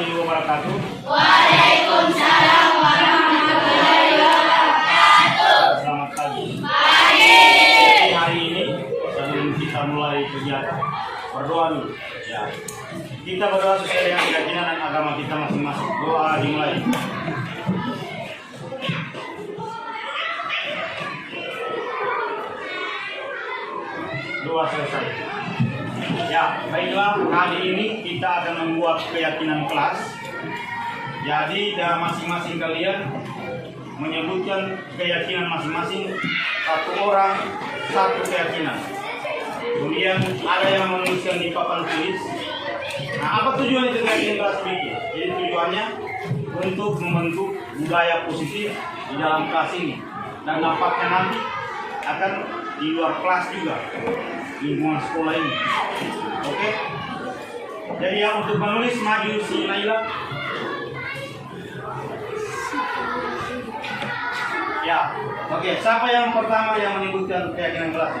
warahmatullahi wabarakatuh. Waalaikumsalam warahmatullahi wabarakatuh. Selamat pagi. Pagi. Hari ini sebelum kita mulai kegiatan berdoa dulu. Ya. Kita berdoa sesuai dengan keyakinan dan agama kita masing-masing. Doa dimulai. Doa selesai. Ya, baiklah, kali ini kita akan membuat keyakinan kelas. Jadi, masing-masing kalian menyebutkan keyakinan masing-masing, satu orang, satu keyakinan. Kemudian ada yang menuliskan di papan tulis. Nah, apa tujuan itu keyakinan kelas ini? Jadi tujuannya untuk membentuk budaya positif di dalam kelas ini. Dan dampaknya nanti akan di luar kelas juga, lingkungan sekolah ini. Oke? Jadi yang untuk menulis maju si Naila. Ya, oke. Siapa yang pertama yang menyebutkan keyakinan kelas?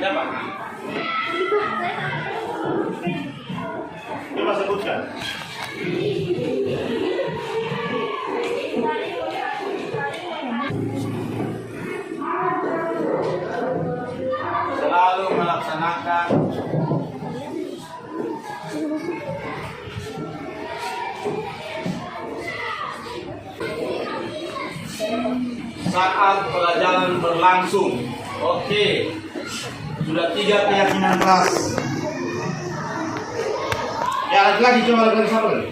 Siapa? Coba sebutkan. Selalu melaksanakan saat pelajaran berlangsung. Oke. Sudah 3 keyakinan kelas. Ya, lagi coba lagi satu lagi.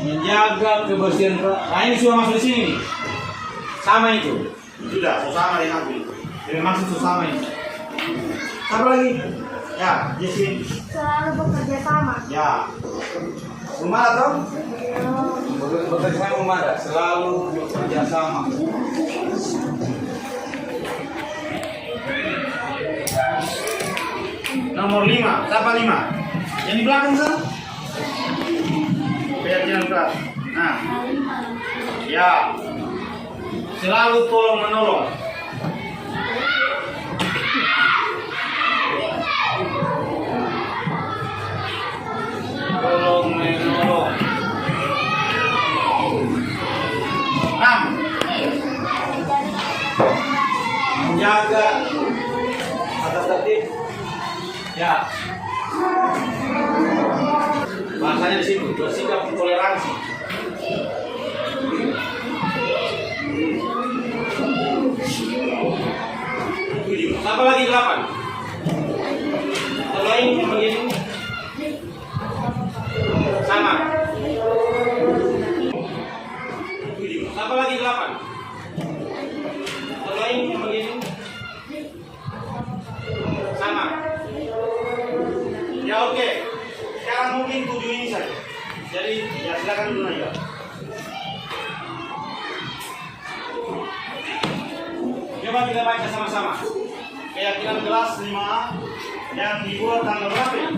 Menjaga kebersihan. Nah, ini sudah masuk di sini nih. Sama itu. Sudah, sama dengan aku. Jadi maksud sama ini. Apa lagi? Ya, Jessin. Selalu bekerja sama. Ya. Umar atau? Bekerja sama Umar. Selalu bekerja sama. Nomor 5. Siapa 5? Yang di belakang sana? Keyakinan kelas. Nah. Ya. Selalu tolong menolong. Tolong menolong. 6. Menjaga tata tertib. Ya. Bahasanya di situ, bersikap toleransi. 7. Apa lagi 8? Selain yang begini sama. 7. Apa lagi 8? Selain yang begini sama. Ya, oke. Sekarang mungkin 7 ini saja. Jadi ya silakan dulu aja. Coba kita baca sama-sama. Keyakinan kelas 5 yang dibuat tanggal berapa?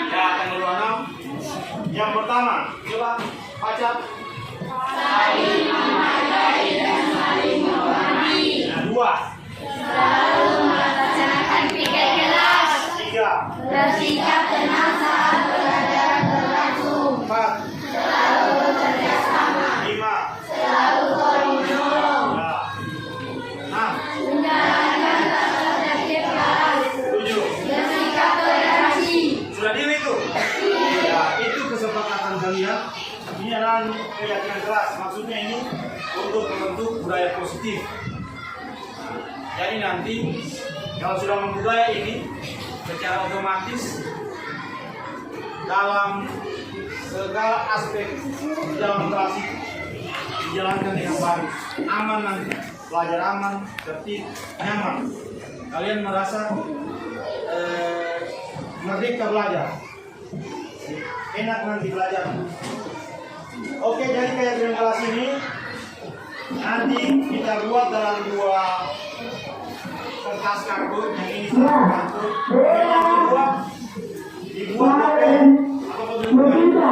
Ya, tanggal 26. Yang pertama, coba baca. Saling menghargai dan saling menghormati. Yang 2. Selalu melaksanakan pikir kelas. 3. Bersikap tenang saat pelajaran berlangsung. 4. Selalu bekerja sama. 5. Selalu tolong menolong. Ya. 6. Menjalankan tata tertib kelas. 7. Bersikap toleransi. Sudah deal itu? Ya, itu kesepakatan kalian. Ini adalah keyakinan kelas. Maksudnya ini untuk membentuk budaya positif. Jadi nanti kalau sudah membudaya ini, secara otomatis dalam segala aspek di dalam kelas itu dijalankan dengan baik, aman nanti, belajar aman, tertib, nyaman. Kalian merasa merdeka belajar, enak nanti belajar. Oke, jadi keyakinan kelas ini nanti kita buat dalam 2 kertas kartu. Yang ini satu kartu, yang kedua dibuat apa bentuknya?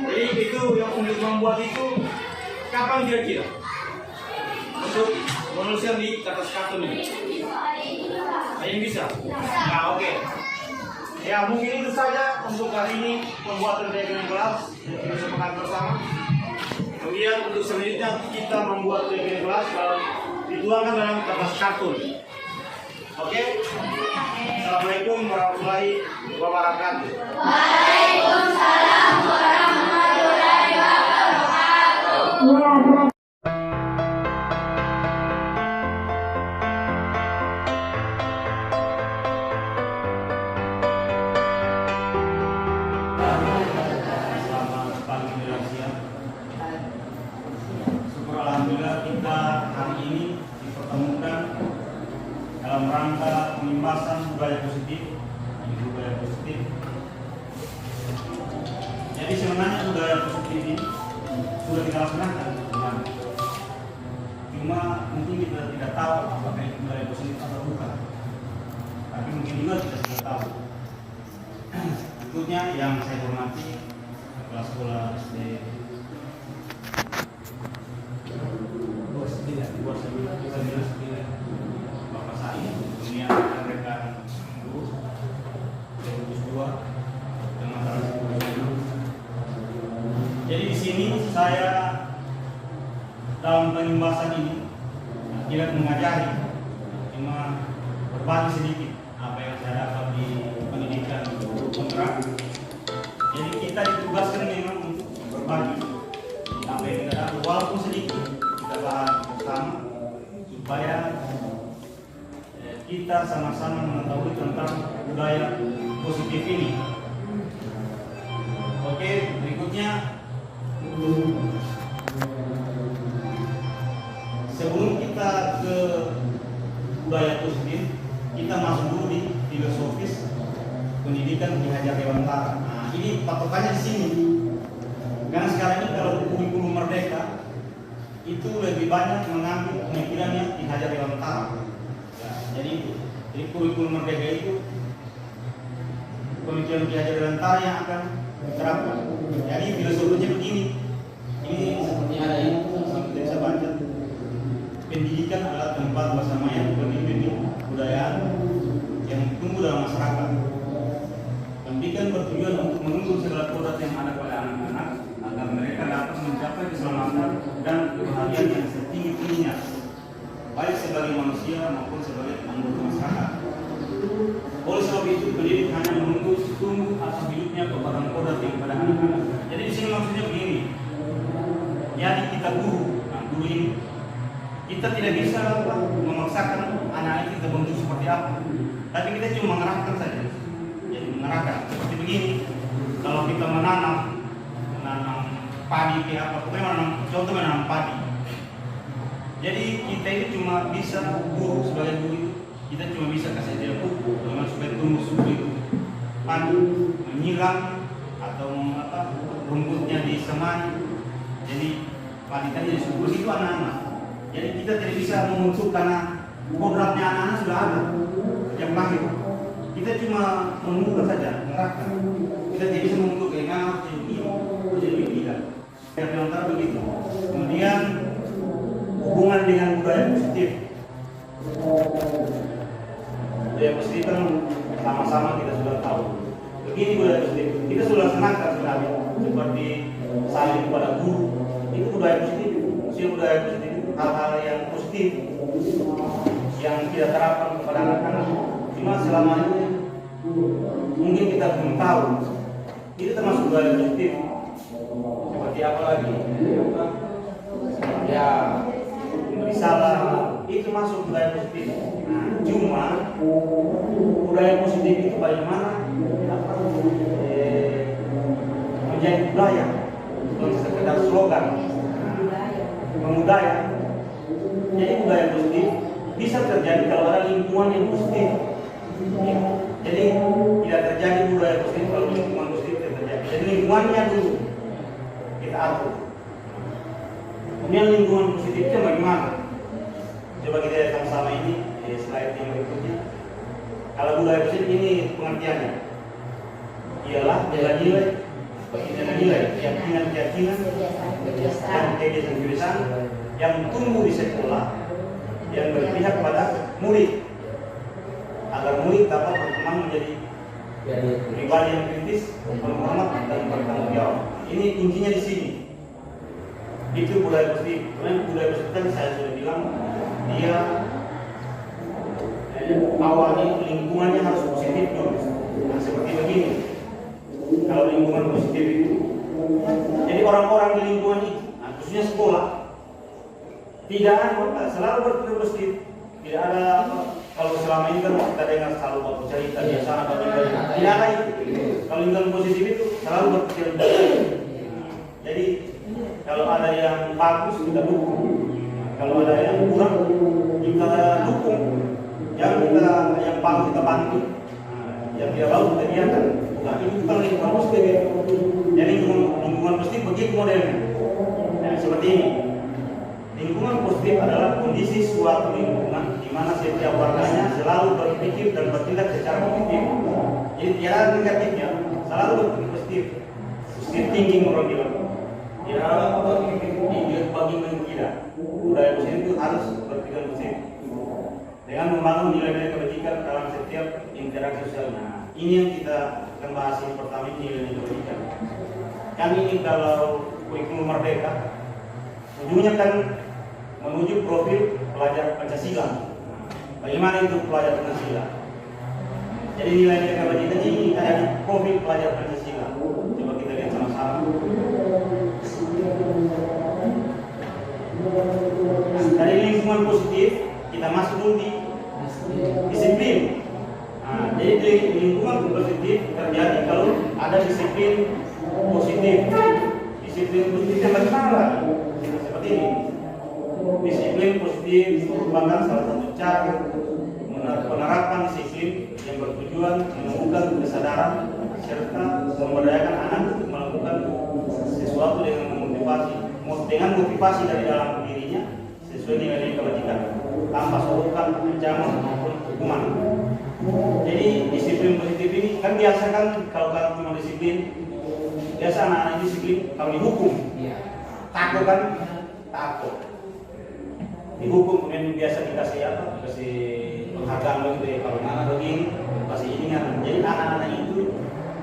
Jadi itu yang untuk membuat itu kapan kira-kira? Untuk penulisan di atas kartun ini. Ada yang bisa? Nah, oke. Ya mungkin itu saja untuk hari ini pembuatan diagram kelas yang kita sepakati bersama. Kemudian untuk selanjutnya kita membuat diagram kelas kalau dituangkan dalam kertas kartun. Oke? Assalamualaikum warahmatullahi wabarakatuh. Waalaikumsalam warahmatullahi wabarakatuh. Selamat pagi dan siang. Syukur alhamdulillah kita hari ini dipertemukan dalam rangka pembahasan budaya positif. Ini budaya positif. Jadi sebenarnya budaya positif ini sudah kita laksanakan. Cuma mungkin kita tidak tahu apakah itu budaya positif atau bukan. Tapi mungkin juga kita sudah tahu. Berikutnya yang saya hormati kepala sekolah SD 29 Bapak Sai, kemudian rekan guru 2002 dengan Jadi di sini saya dalam pembahasan ini tidak mengajari, cuma berbagi sedikit apa yang saya dapat di pendidikan kontrak. Jadi kita ditugaskan memang untuk berbagi apa yang kita dapat, walaupun sedikit kita bahas bersama supaya kita sama-sama mengetahui tentang budaya positif ini. Oke, berikutnya sebelum kita ke budaya positif, kita masuk dulu di filosofis pendidikan Ki Hajar Dewantara. Nah, ini patokannya di sini. Karena sekarang ini kalau kurikulum merdeka itu lebih banyak mengambil pemikirannya Ki Hajar Dewantara. Ya, jadi kurikulum merdeka itu pemikiran Ki Hajar Dewantara yang akan diterapkan. Jadi filosofinya begini. Ini seperti ada ini, sampai kita bisa baca. Pendidikan adalah tempat bersamanya benih-benih kebudayaan yang tumbuh dalam masyarakat. Pendidikan bertujuan untuk menumbuh segala kodrat yang ada pada anak-anak agar mereka dapat mencapai keselamatan dan kebahagiaan yang setinggi-tingginya, baik sebagai manusia maupun sebagai anggota masyarakat. Oleh sebab itu, pendidik hanya menunggu tumbuh atau hidupnya kodrat yang pada anak-anak. Jadi di sini maksudnya begini. Jadi kita guru, guru ini kita tidak bisa memaksakan anak-anak kita bentuk seperti apa, tapi kita cuma mengarahkan saja. Jadi mengarahkan seperti begini. Kalau kita menanam padi kayak apa, contoh menanam padi. Jadi kita itu cuma bisa guru, sebagai guru itu kita cuma bisa kasih dia pupuk, bagaimana supaya tumbuh subur itu padi, menyiram atau rumputnya disemai. Jadi padi tadi jadi subur itu anak-anak. Jadi kita tidak bisa memuncul karena kodratnya anak-anak sudah ada sejak lahir. Kita cuma menunggu saja, mengarahkan. Kita tidak bisa menunggu keinginan jadi tidak. Yang antara begitu. Kemudian hubungan dengan budaya positif. Budaya positif kan sama-sama kita sudah tahu. Begini budaya positif. Kita sudah senangkan sekali seperti saling kepada guru. Itu budaya positif. Budaya positif hal-hal yang positif yang kita terapkan kepada anak-anak. Cuma selama ini mungkin kita belum tahu. Itu termasuk budaya positif. Seperti apa lagi? Ya, memberi salah itu masuk budaya positif. Nah, cuma budaya positif itu bagaimana menjadi budaya, bukan sekedar slogan. Mengudaya. Jadi budaya positif bisa terjadi kalau ada lingkungan yang positif. Ya. Jadi tidak terjadi budaya positif kalau lingkungan positif tidak terjadi. Jadi lingkungannya dulu kita atur. Kemudian lingkungan positifnya bagaimana? Coba kita lihat sama-sama ini slide yang berikutnya. Kalau budaya positif ini pengertiannya ialah nilai-nilai bagian dari nilai, keyakinan, dan kebiasaan yang tumbuh di sekolah yang berpihak pada murid agar murid dapat berkembang menjadi pribadi yang kritis, berhormat dan bertanggung jawab. Ini intinya di sini. Itu budaya positif. Kemudian budaya positif kan saya sudah bilang dia awalnya lingkungannya harus positif dulu. Nah, seperti begini. Kalau lingkungan positif itu, jadi orang-orang di lingkungan itu, nah, khususnya sekolah, tidak ada selalu berpikir positif. Tidak ada kalau selama ini kan kita dengar selalu waktu cerita di sana bagaimana. Tidak ada itu. Kalau lingkungan positif itu selalu berpikir positif. Jadi kalau ada yang bagus kita dukung. Kalau ada yang kurang kita dukung. Jangan kita yang bagus kita bantu. Yang tidak bagus kita biarkan. Nah, itu bukan lingkungan positif ya. Jadi lingkungan positif begitu modelnya. Nah, seperti ini. Lingkungan positif adalah kondisi suatu lingkungan di mana setiap warganya selalu berpikir dan bertindak secara positif. Jadi tidak ada negatifnya, selalu berpikir positif. Positif thinking orang bilang. Tidak ada berpikir bagi tidak. Budaya positif itu harus berpikir positif. Dengan membangun nilai-nilai kebajikan dalam setiap interaksi sosialnya. Ini yang kita akan bahas yang pertama, nilai-nilai kebajikan. Kami ini kalau kurikulum Merdeka, ujungnya kan menuju profil pelajar Pancasila. Bagaimana itu pelajar Pancasila? Jadi nilai-nilai kebajikan ini ada di profil pelajar Pancasila. Coba kita lihat sama-sama. Dari lingkungan positif kita masuk dulu di disiplin. Nah, jadi di lingkungan positif terjadi kalau ada disiplin positif. Disiplin positif yang bagaimana? Seperti ini. Disiplin positif merupakan salah satu cara penerapan disiplin yang bertujuan menumbuhkan kesadaran serta memberdayakan anak untuk melakukan sesuatu dengan motivasi dari dalam dirinya sesuai nilai-nilai kebajikan tanpa sorotan, ancaman maupun hukuman. Jadi disiplin positif ini kan biasa kan kalau cuma disiplin biasa anak-anak disiplin kalau dihukum takut kan, takut dihukum kemudian biasa dikasih apa, dikasih penghargaan begitu ya, kalau anak begini kasih ini kan. Jadi anak-anak itu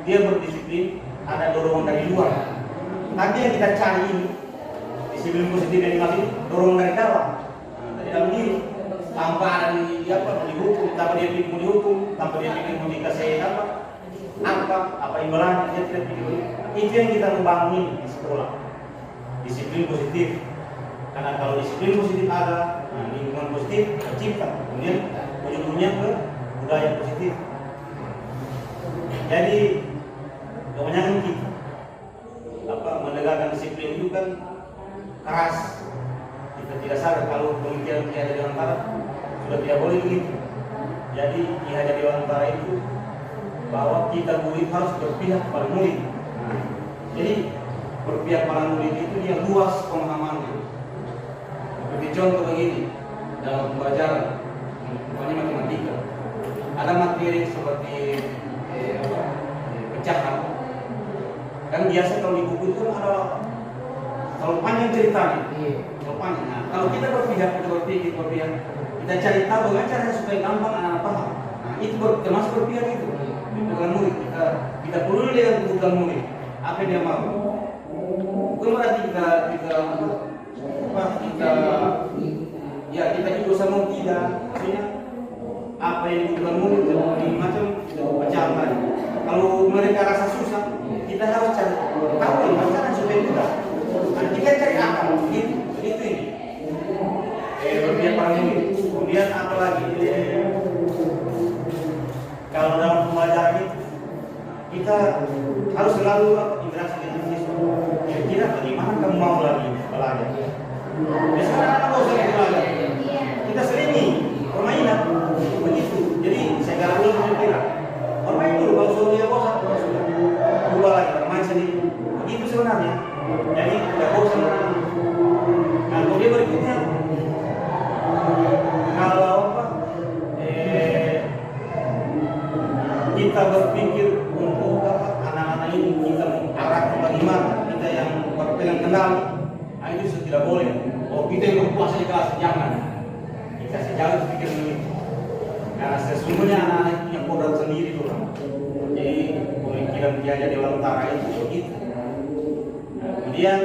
dia berdisiplin ada dorongan dari luar. Nanti yang kita cari ini disiplin positif yang dimaksud dorongan dari dalam, dari dalam diri, tanpa ada dihukum, tanpa dia pikir mau dihukum, tanpa dia pikir mau dikasih apa imbalan, dia tidak pikir. Itu yang kita membangun ini di sekolah, disiplin positif. Karena kalau disiplin positif ada, lingkungan positif tercipta, kemudian ujung-ujungnya ke budaya positif. Jadi kebanyakan kita menegakkan disiplin itu kan keras. Kita tidak sadar kalau pemikiran Ki Hajar Dewantara sudah tidak boleh begitu. Jadi Ki Hajar Dewantara itu bahwa kita murid harus berpihak pada murid. Jadi berpihak pada murid itu dia luas pemahamannya. Seperti contoh begini dalam pembelajaran, misalnya matematika, ada materi seperti pecahan. Kan biasa kalau di buku itu ada kalau panjang ceritanya, kalau panjang. Nah, kalau kita berpihak, kita cari tahu bagaimana caranya supaya gampang anak-anak paham. Nah, itu termasuk berpihak itu. Dengan murid kita perlu dengan kebutuhan murid. Apa yang dia mau? Bukan berarti kita juga sama tidak. Maksudnya apa yang dibutuhkan murid ini macam pecahan tadi. Kalau mereka rasa susah, kita harus cari tahu bagaimana supaya mudah. Nanti kan cari akal, begitu ini. Berpihak pada murid. Kemudian apa lagi? Kalau dalam pembelajaran itu kita harus selalu interaksi dengan siswa. Kira-kira bagaimana kamu mau lagi belajar? Biasanya anak nggak usah belajar. Kita selingi permainan begitu. Jadi saya nggak boleh kira-kira. Bermain dulu kalau sudah dia bosan, sudah coba lagi bermain sendiri. Begitu sebenarnya. Jadi tidak bosan. Nah, kemudian berikutnya kalau kita berpikir untuk anak-anak ini kita mengarahkan terkendali, nah itu tidak boleh. Oh kita yang berpuasa di kelas, jangan. Kita sejauh pikir begitu. Karena sesungguhnya anak-anak punya kodrat sendiri tuh. Jadi pemikiran Kiai Dewan Utara itu begitu. Nah, kemudian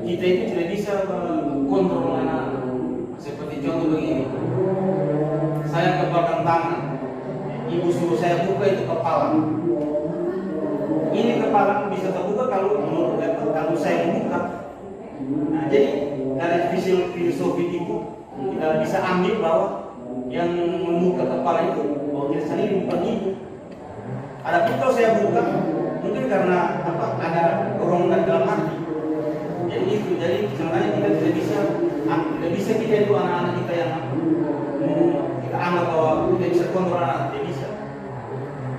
kita itu tidak bisa kontrol anak-anak. Seperti contoh begini, saya kebakar tangan, ibu suruh saya buka itu kepala. Ini kepala bisa terbuka kalau menurut kalau saya membuka. Nah, jadi dari filosofi itu kita bisa ambil bahwa yang membuka kepala itu bahwa kita sendiri bukan ibu. Adapun kalau saya buka, mungkin karena apa? Ada dorongan dalam hati. Jadi itu, jadi sebenarnya kita tidak bisa kita itu anak-anak kita yang kita anggap bahwa kita bisa kontrol anak, tidak bisa.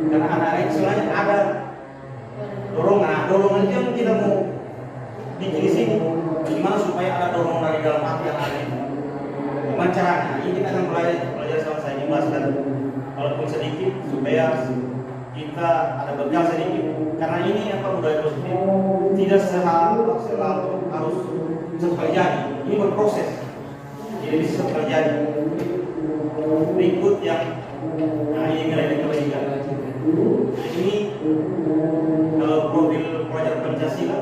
Karena anak-anak itu sebenarnya ada dorongan itu yang kita mau bikin di sini. Gimana supaya ada dorongan dari dalam hati yang ada itu? Gimana caranya? Ini kita akan belajar sama saya jelaskan, walaupun sedikit supaya kita ada bekal sedikit. Karena ini apa budaya positif tidak selalu harus cepat jadi. Ini berproses. Jadi bisa terjadi. Berikut yang ini nilai ketiga. Ini kalau profil pelajar Pancasila.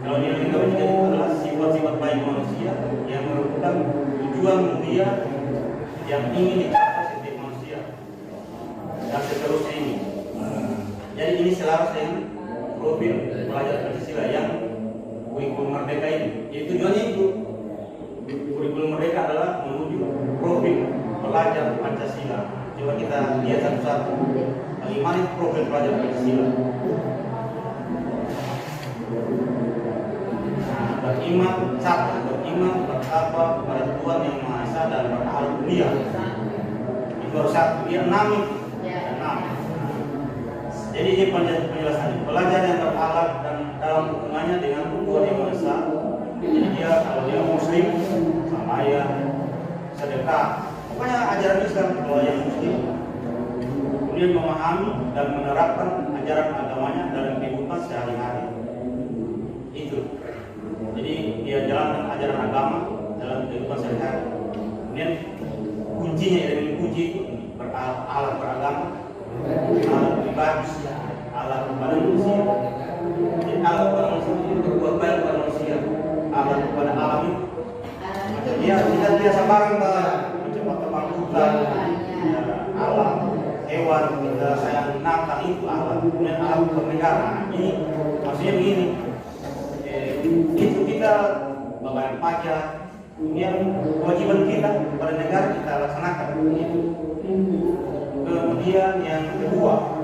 Kalau nilai ketiga itu adalah sifat-sifat baik manusia yang merupakan tujuan mulia yang ingin dicapai setiap manusia dan seterusnya ini. Jadi ini selaras dengan profil pelajar Pancasila yang kurikulum merdeka ini. Jadi tujuannya itu kurikulum merdeka adalah menuju profil pelajar Pancasila. Coba kita lihat satu-satu. Bagaimana profil pelajar Pancasila? Beriman bertakwa kepada Tuhan Yang Maha Esa dan berakhlak mulia. Itu baru satu. Dia 6 itu. 6. Jadi ini penjelasannya. Pelajar yang berakhlak dan dalam hubungannya dengan Tuhan Yang Maha Esa. Jadi dia kalau dia Muslim, sembahyang, sedekah. Pokoknya ajaran Islam kalau yang Muslim. Kemudian memahami dan menerapkan ajaran agamanya dalam kehidupan sehari-hari. Itu. Jadi dia jalankan ajaran agama dalam kehidupan sehari-hari. Kemudian kuncinya dari kunci itu alat beragama, alat pribadi, alat kepada manusia. Jadi alat kepada manusia itu berbuat baik kepada manusia, alat kepada alam itu. Dia tidak biasa barang mencoba tebang hutan, alam, hewan, kita sayang binatang itu alat. Kemudian alat bernegara. Ini maksudnya begini. Itu kita membayar pajak, kemudian kewajiban kita kepada negara kita laksanakan. Kemudian yang kedua,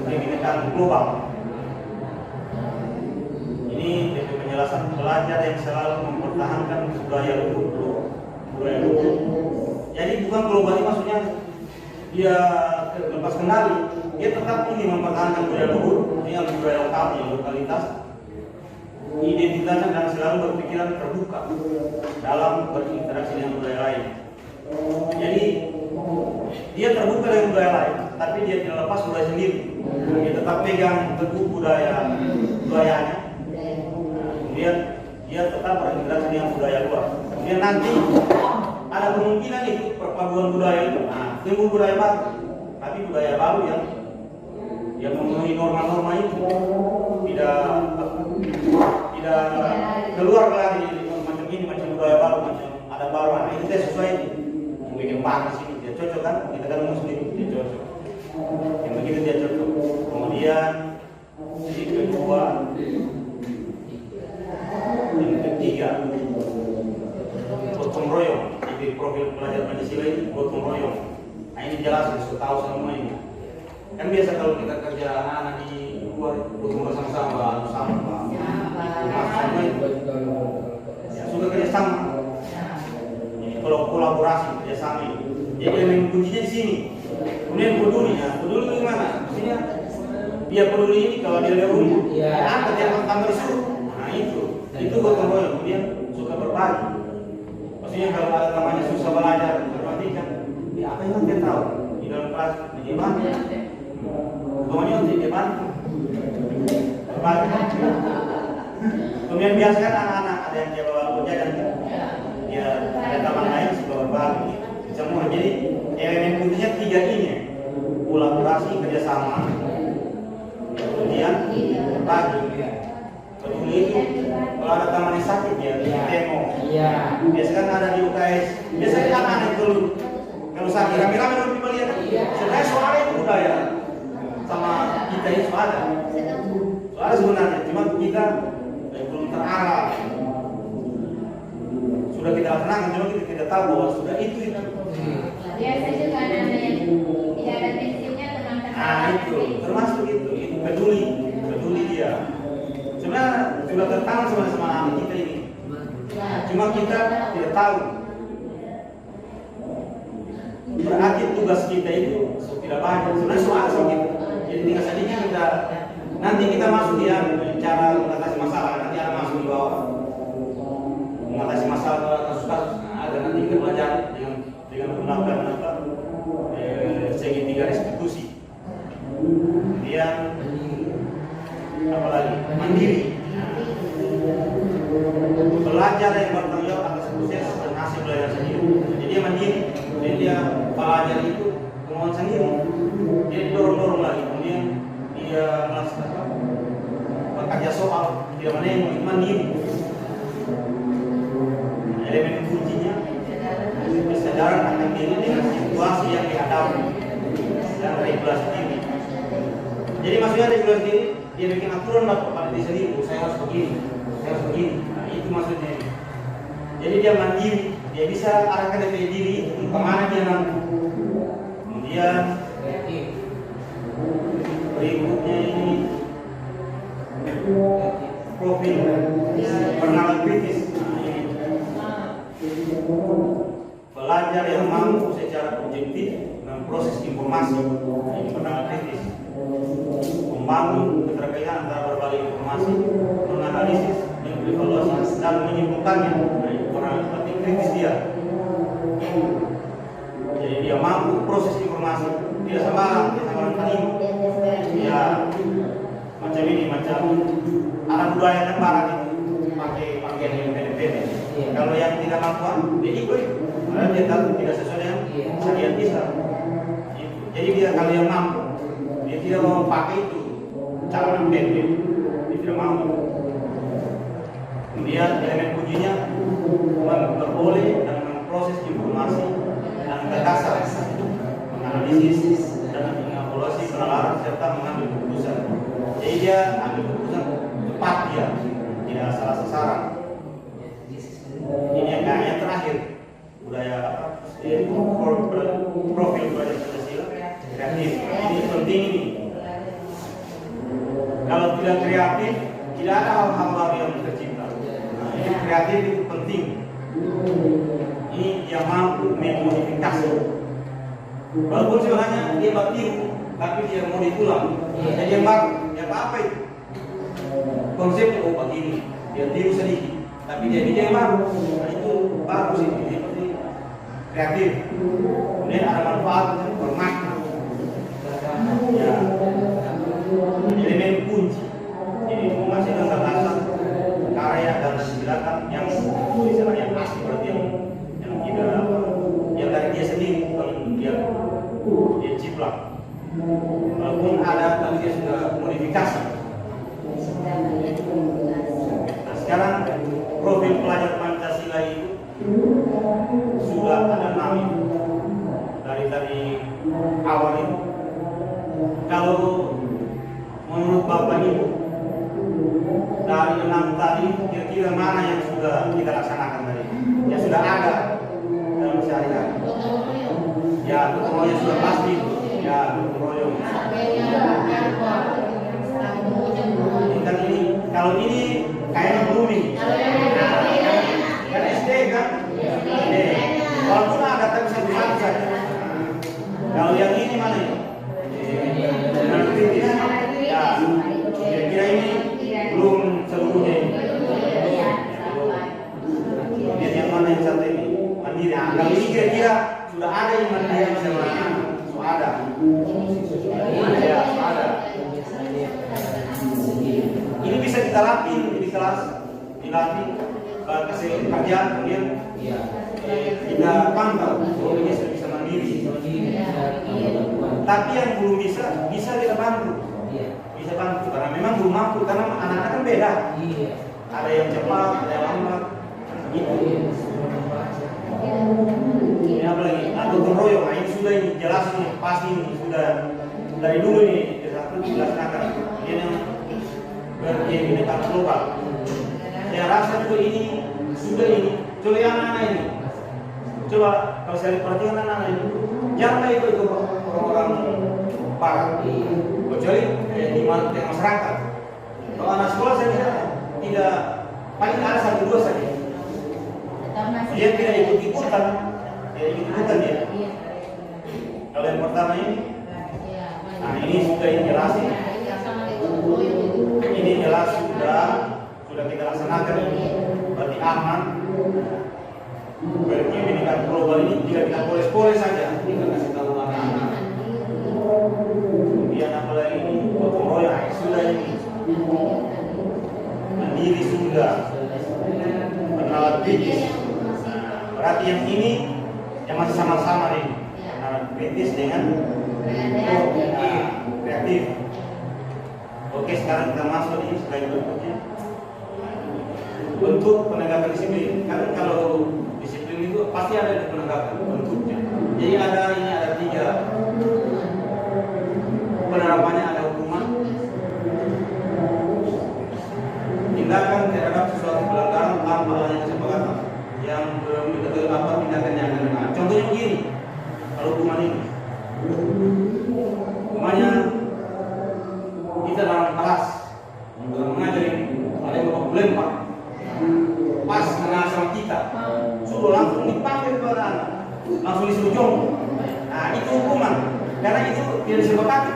kebinekaan global. Ini dari penjelasan pelajar yang selalu mempertahankan budaya luhur. Jadi bukan global ini maksudnya dia lepas kendali. Dia tetap ingin mempertahankan budaya luhur, yang budaya lokal, yang lokalitas, identitasnya dan selalu berpikiran terbuka dalam berinteraksi dengan budaya lain. Jadi dia terbuka dengan budaya lain, tapi dia tidak lepas budaya sendiri. Dia tetap pegang teguh budayanya. Kemudian dia tetap berinteraksi dengan budaya luar. Kemudian nanti ada kemungkinan itu perpaduan budaya itu, timbul budaya baru, tapi budaya baru yang memenuhi norma-norma itu tidak keluar lagi macam ini, macam budaya baru, macam ada baru. Ini tidak sesuai yang bikin panas ini, dia cocok kan? Kita kan Muslim, dia cocok. Yang begitu dia cocok. Kemudian yang kedua, yang ketiga, gotong royong. Jadi profil pelajar Pancasila ini gotong royong. Nah ini jelas, sudah tahu semua ini. Kan biasa kalau kita kerja anak-anak di luar gotong bersama-sama, sama ya, suka kerjasama. Jadi kalau kolaborasi kerjasama, jadi yang kuncinya di sini. Kemudian peduli gimana? Maksudnya dia peduli ini kalau dia ada rumah, angkat yang kamar suruh. Nah itu gotong royong. Kemudian suka berbagi. Maksudnya kalau ada temannya susah belajar, perhatikan. Ya apa yang dia tahu di dalam kelas bagaimana? Pokoknya untuk dia bantu. berbagi. Kemudian biasa kan anak-anak ada yang dia bawa jajan kan, dia ada teman lain suka berbagi semua. Jadi elemen kuncinya tiga ini, kolaborasi, kerjasama, kemudian berbagi. Peduli itu kalau ada teman yang sakit ya demo. Biasanya kan ada di UKS. Biasanya kan anak itu kalau sakit rame-rame orang melihat. Sebenarnya soalnya itu budaya sama kita ini soalnya. Soalnya sebenarnya cuma kita belum terarah. Sudah kita laksanakan, cuma kita tidak tahu bahwa sudah itu. Biasa juga ada yang tidak ada prinsipnya teman-teman. Itu termasuk itu peduli dia. Sebenarnya sudah tertanam sama anak kita ini. Cuma kita tidak tahu. Berarti tugas kita itu tidak banyak. Sebenarnya soal kita. Jadi tinggal sedikit kita. Nanti kita masuk ya cara mengatasi masalah. Nanti ada masuk di bawah. Mengatasi masalah kasus-kasus. Ada nanti kita belajar dengan menggunakan segitiga restitusi. Kemudian apalagi mandiri. Belajar yang bertanggung jawab atas proses dan hasil belajar sendiri. Jadi dia mandiri. Jadi dia belajar itu kemauan sendiri. Dia dorong lagi. Kemudian dia melaksanakan bekerja soal. Dia menengok mandiri. Elemen kuncinya kesadaran akan diri dengan situasi yang dihadapi dan regulasi diri. Jadi maksudnya regulasi diri, dia bikin aturan lah pada diri sendiri. Saya harus begini, saya harus begini. Nah, itu maksudnya. Jadi dia mandiri, dia bisa arahkan diri itu kemana dia nanti. Kemudian berikutnya ini profil pengenalan kritis. Belajar yang mampu secara objektif memproses informasi, ini pengenalan kritis. Membangun keterkaitan antara berbagai informasi, menganalisis, mengevaluasi, dan menyimpulkannya. Nah, itu pengenalan kritis dia. Jadi dia mampu proses informasi, tidak sembarang terima. Ya macam ini, macam anak budaya yang barat itu pakai pakaian yang pendek-pendek. Kalau yang tidak mampu, dia ikut. Karena dia tahu tidak sesuai dengan syariat Islam. Jadi dia kalau yang mampu, dia tidak mau pakai itu cara pendek, dia tidak mampu. Kemudian elemen kuncinya memperoleh dan memproses informasi dan berdasar menganalisis dan mengevaluasi penalaran serta mengambil keputusan. Jadi dia ambil keputusan tepat dia, tidak salah sasaran. Ini yang terakhir budaya profil budaya Pancasila kreatif. Ini penting ini. Kalau tidak kreatif, tidak ada hal-hal baru yang tercipta. Nah, ini kreatif itu penting. Ini yang mampu memodifikasi. Walaupun sebenarnya dia bertiru, tapi dia mau ditulang. Jadi yang baru, ya apa itu? Konsepnya begini, dia tiru sedikit, tapi dia bikin yang baru. Nah, itu baru sih, ini kreatif. Kemudian ada manfaat, bermakna. Ya, elemen kunci. Jadi menghasilkan gagasan, karya dan silakan yang tulisan yang asli berarti yang tidak yang dari dia sendiri, bukan dia ciplak. Walaupun ada tapi dia sudah modifikasi. Nah, sekarang profil pelajar Pancasila itu sudah ada 6 dari awal itu. Kalau menurut Bapak Ibu dari 6 tadi kira-kira mana yang sudah kita laksanakan tadi? Yang sudah ada dalam sehari-hari. Ya, gotong royong sudah pasti. Ya, gotong royong. Ini kalau ini kayaknya belum nih. Kan SD kan? Walaupun ada tapi satu-satu saja. Kalau yang ini mana ini? Ya, kira-kira ini belum seluruhnya ini. Kemudian yang mana yang satu ini? Mandiri. Kalau ini kira-kira sudah ada yang mandiri yang bisa melakukan. Ada. Ya, ada. kita latih di kelas, dilatih kasih kajian, kemudian kita pantau bahwa ini sudah bisa mandiri. Tapi yang belum bisa kita bantu. Bisa bantu karena memang belum mampu, karena anak-anak kan beda. Ada yang cepat, ada yang lambat. Gitu. Ini apa lagi? Gotong royong. Nah, ini sudah ini jelas ini pasti ini sudah dari dulu ini satu dilaksanakan. Ini yang berkebinekaan global. Saya rasa juga ini sudah ini. Coba yang anak-anak ini. Coba kalau saya perhatikan anak-anak ini, jangan ikut orang barat. Kecuali di masyarakat. Kalau anak sekolah saya tidak paling ada 1-2 saja. Dia tidak ikut-ikutan, dia. Kalau yang pertama ini, nah ini sudah ini jelas ini. Ini jelas sudah kita laksanakan ini. Berarti aman. Berkebinekaan global ini tidak kita poles-poles saja. Kita kasih tahu anak-anak. Kemudian apalagi ini gotong royong sudah ini. Mandiri sudah. Bernalar kritis. Berarti yang ini yang masih sama-sama nih. Bernalar kritis dengan kreatif. Oke, sekarang kita masuk di slide berikutnya. Bentuk penegakan disiplin. Karena kalau disiplin itu pasti ada penegakan bentuknya. Jadi ada 3 penerapannya, ada hukuman, tindakan terhadap sesuatu pelanggaran tanpa adanya kesepakatan yang belum diketahui apa tindakannya akan dengan. Contohnya begini, kalau hukuman ini, hukumannya kita dalam kelas dalam mengajar ada yang bapak lempar pas kenal sama kita, suruh langsung dipanggil ke anak, langsung disuruh jongkok. Nah itu hukuman, karena itu tidak disepakati.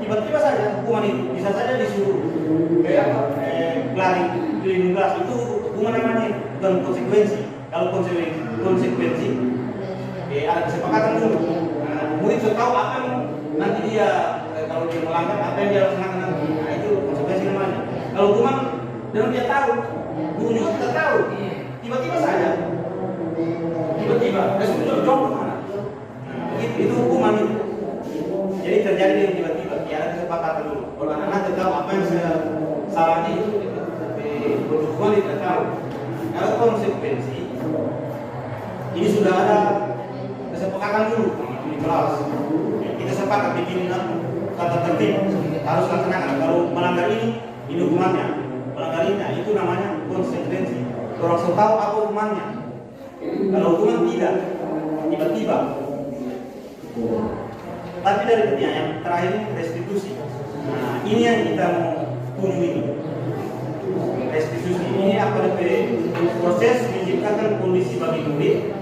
Tiba-tiba saja hukuman itu bisa saja disuruh lari keliling kelas, itu hukuman namanya, bukan konsekuensi. Kalau konsekuensi ada kesepakatan dulu. Nah, murid sudah tahu apa yang nanti dia kalau dia melanggar apa yang dia laksanakan nanti. Nah itu konsekuensi namanya. Kalau hukuman dan dia tahu, guru juga tidak tahu. Tiba-tiba saja, dia sudah jongkok mana? Itu hukuman itu. Jadi terjadi yang tiba-tiba, ada kesepakatan dulu. Kalau anak-anak tahu apa yang saya salahnya itu, berhukuman tidak tahu. Kalau konsekuensi, ini sudah ada kesepakatan dulu di kelas. Kita sepakat bikin tata tertib, harus laksanakan. Kalau melanggar ini hukumannya. Melanggar ini, itu namanya konsekuensi. Orang harus tahu apa hukumannya. Kalau hukuman tidak, tiba-tiba. Tapi dari yang terakhir ini restitusi. Nah, ini yang kita mau tuju ini. Restitusi ini apa? Proses menciptakan kondisi bagi murid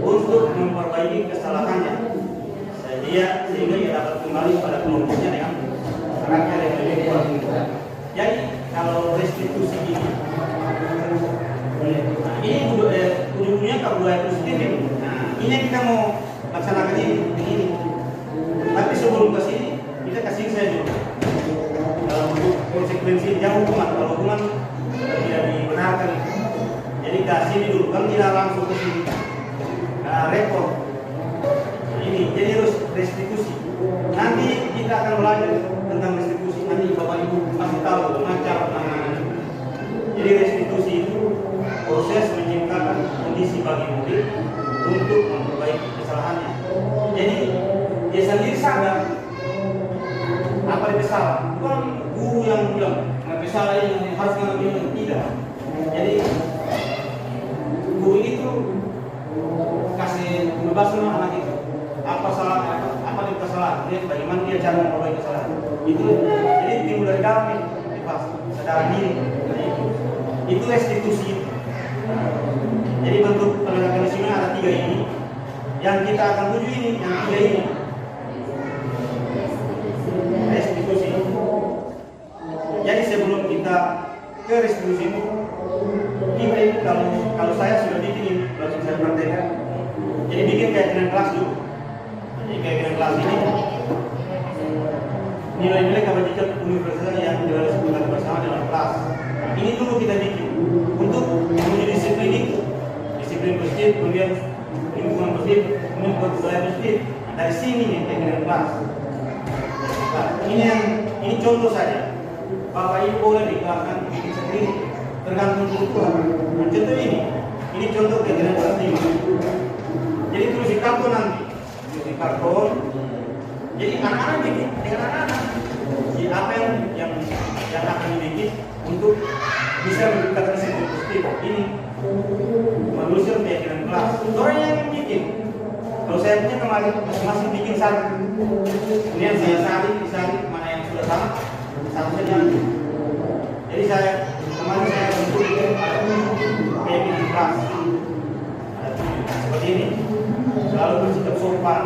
untuk memperbaiki kesalahannya, sehingga ia dapat kembali pada kelompoknya dengan karakter yang lebih kuat. Jadi kalau restitusi ini, nah, ini ujungnya budaya positif ini. Nah, ini yang kita mau laksanakan ini. Tapi sebelum ke sini, kita kasih saya dulu. Dalam bentuk konsekuensi jangan hukuman. Kalau hukuman tidak dibenarkan, jadi kasih ini dulu, kan tidak langsung ke sini. Repot. Nah, ini jadi harus restitusi. Nanti kita akan belajar tentang restitusi. Nanti Bapak Ibu pasti tahu macam penanganannya. Jadi restitusi itu proses menciptakan kondisi bagi murid untuk memperbaiki kesalahannya. Jadi dia sendiri sadar apa yang salah, bukan guru yang bilang nggak salah yang harus ngambil, tidak. Jadi guru itu kasih kebebasan anak itu apa salah, apa dia kesalahan, dia bagaimana dia cara memperbaiki kesalahan itu. Jadi timbul dari dalam nih, sadar diri. Itu restitusi. Jadi bentuk penegakan disiplin ada 3 ini. Yang kita akan tuju ini, yang 3 ini. Restitusi. Jadi sebelum kita ke restitusi itu, kita itu kalau saya sudah bikin ini, langsung saya praktekkan. Jadi bikin keyakinan kelas dulu. Jadi keyakinan kelas ini nilai-nilai kapasitas universal yang disebutkan bersama dalam kelas. Ini dulu kita bikin untuk memenuhi disiplin positif, kemudian lingkungan positif, kemudian budaya positif. Dari sini nih kegiatan kelas. Nah, ini contoh saja. Bapak Ibu boleh dikeluarkan bikin sendiri, tergantung kebutuhan. Nah, contoh ini contoh kegiatan kelas 5. Jadi tulis di karton nanti, tulis di karton. Jadi anak-anak bikin dengan anak-anak. Jadi apa yang akan dibikin untuk bisa meningkatkan disiplin positif ini menelusur kegiatan kelas. Orang yang bikin. Kalau saya punya kemarin masing-masing bikin satu, kemudian saya saring mana yang sudah sama, satu saja. Jadi kemarin saya bentuk bikin bikin kelas seperti ini, selalu bersikap sopan.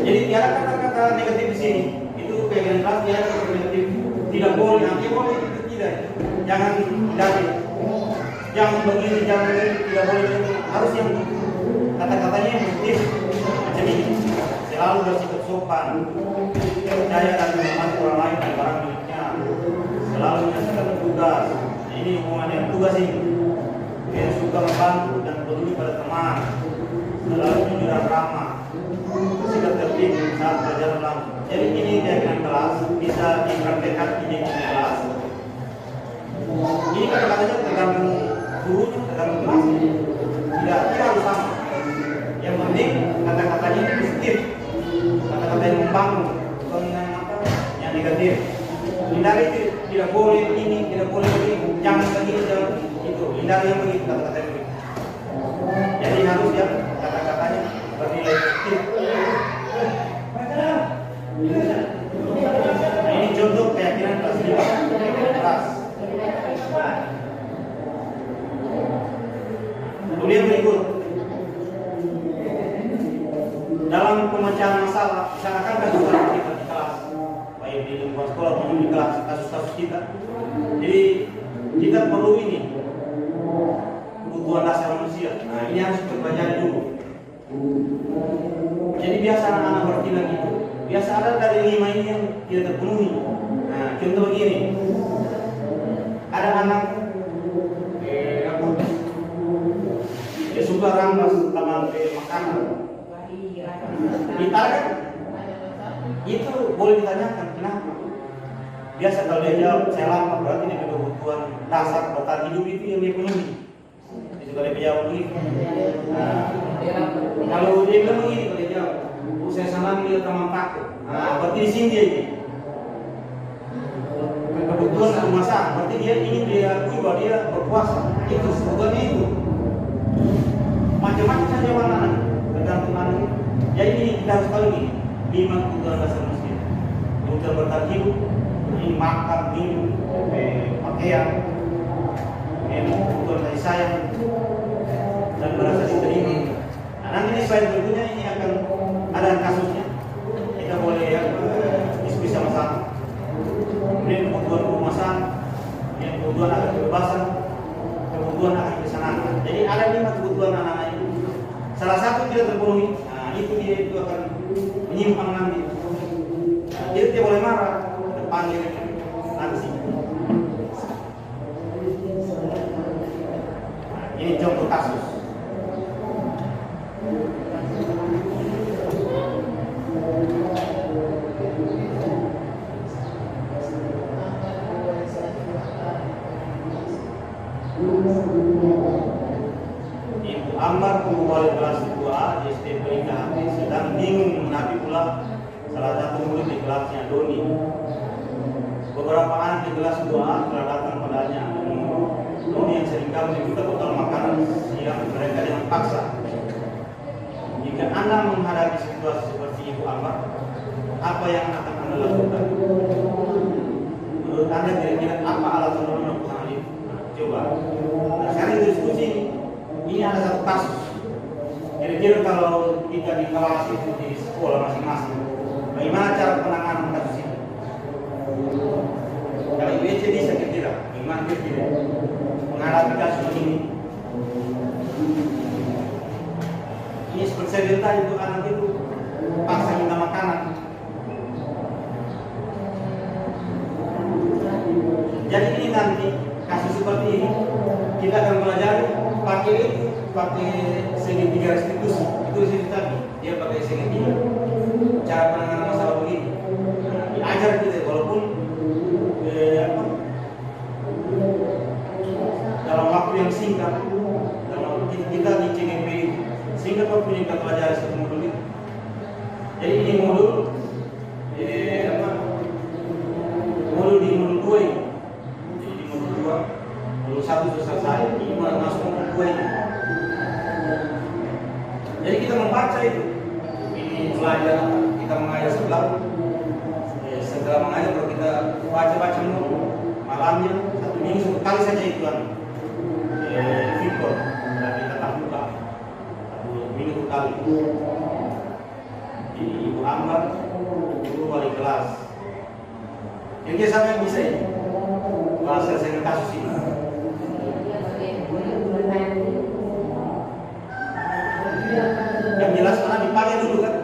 Jadi tiada kata-kata negatif di sini. Itu kegiatan kelas tiada kata negatif. Tidak boleh, nanti boleh itu tidak. Jangan dari, jangan begini, jangan begini, tidak boleh. Harus yang kata-katanya yang positif macam ini, selalu bersikap sopan, percaya dan menghormati orang lain dan barang miliknya, selalu menyelesaikan tugas. Ini hubungan dengan tugas ini, dia suka membantu dan peduli pada teman, selalu jujur dan ramah, bersikap tertib saat belajar langsung. Jadi ini kegiatan kelas bisa dipraktekkan di kelas. Ini kata-katanya tergantung gurunya, tergantung kelasnya, tidak harus sama. Yang penting kata-katanya itu positif, kata-kata yang membangun, bukan yang negatif. Hindari itu, tidak boleh ini, tidak boleh ini, jangan begini, jangan itu. Hindari yang begitu, kata-kata yang begitu. Jadi harus yang kata-katanya bernilai positif. Nah, ini contoh keyakinan kelas 5, kelas. Kemudian berikut. Dalam pemecahan masalah, misalkan kasus-kasus kita di kelas, baik di lingkungan sekolah maupun di kelas, kasus-kasus kita. Jadi kita perlu ini kebutuhan dasar manusia. Nah, ini harus dipelajari dulu. Jadi biasa anak-anak bertindak itu, biasa ada dari 5 ini yang tidak terpenuhi. Nah, contoh begini, ada anak dia suka rampas taman makanan. Ditarik itu boleh ditanyakan kenapa. Biasa kalau dia jawab saya lapar, berarti dia kebutuhan dasar bertahan hidup itu yang dia penuhi. Itu kalau dia jawab begitu. Nah, kalau dia bilang begini, kalau dia jawab saya senang lihat taman takut. Nah, berarti di sini dia ini kebutuhan kemasan, berarti dia ingin dia akui bahwa dia berpuasa. Itu sebetulnya itu macam-macam saja warna tergantung anak. Jadi ini kita harus tahu ini 5 kebutuhan dasar manusia. Kebutuhan bertahan hidup, ini makan, minum, pakaian, kebutuhan kasih sayang, dan merasa diterima. Nah, nanti di slide berikutnya ini akan ada kasusnya. Kita boleh diskusi sama-sama. Kemudian kebutuhan kehumasan, kebutuhan akan kebebasan, kebutuhan akan kesenangan. Jadi ada 5 kebutuhan anak-anak itu. Salah satu tidak terpenuhi. Itu dia itu akan menyimpang nanti. Nah, jadi dia boleh marah depan dia nanti. Nah, ini contoh kasus. Ibu Ambar pembawa kelas 2A di SD Pelita sedang bingung menapi pula salah satu murid di kelasnya, Doni. Beberapa anak di kelas 2A telah datang padanya. Doni yang seringkali meminta bekal makanan siang mereka dengan paksa. Jika Anda menghadapi situasi seperti Ibu Ambar, apa yang akan Anda lakukan? Menurut Anda kira-kira apa alasan Doni melakukan hal itu? Coba. Nah, sekarang itu diskusi ini ada satu kasus. Kira-kira kalau kita di kelas itu di sekolah masing-masing, bagaimana cara penanganan kasus ini? Kalau IBC bisa kira-kira, bagaimana kira-kira menghadapi kasus ini? Ini seperti saya bilang tadi, itu anak itu paksa minta makanan. Jadi ini nanti kasus seperti ini kita akan pelajari pakai segitiga restitusi. Itu di tadi dia pakai segitiga. Cara penanganan masalah begini. Nah, diajar kita walaupun dalam waktu yang singkat, dalam kita di CGP singkat waktu kita pelajari satu modul itu. Jadi ini modul di modul 2 ini. Jadi di modul 2, modul 1 sudah selesai, ini masuk modul 2 ini. Jadi kita membaca itu. Ini belajar, kita mengajar setelah mengajar kalau kita baca modul malamnya 1 minggu 1 kali saja itu kan. Victor, berarti tetap buka 1 minggu 1 kali. Jadi Ibu Ambar, guru wali kelas. Yang siapa yang bisa ini? Bahas selesai kasus ini. Yang jelas mana dipanggil dulu kan?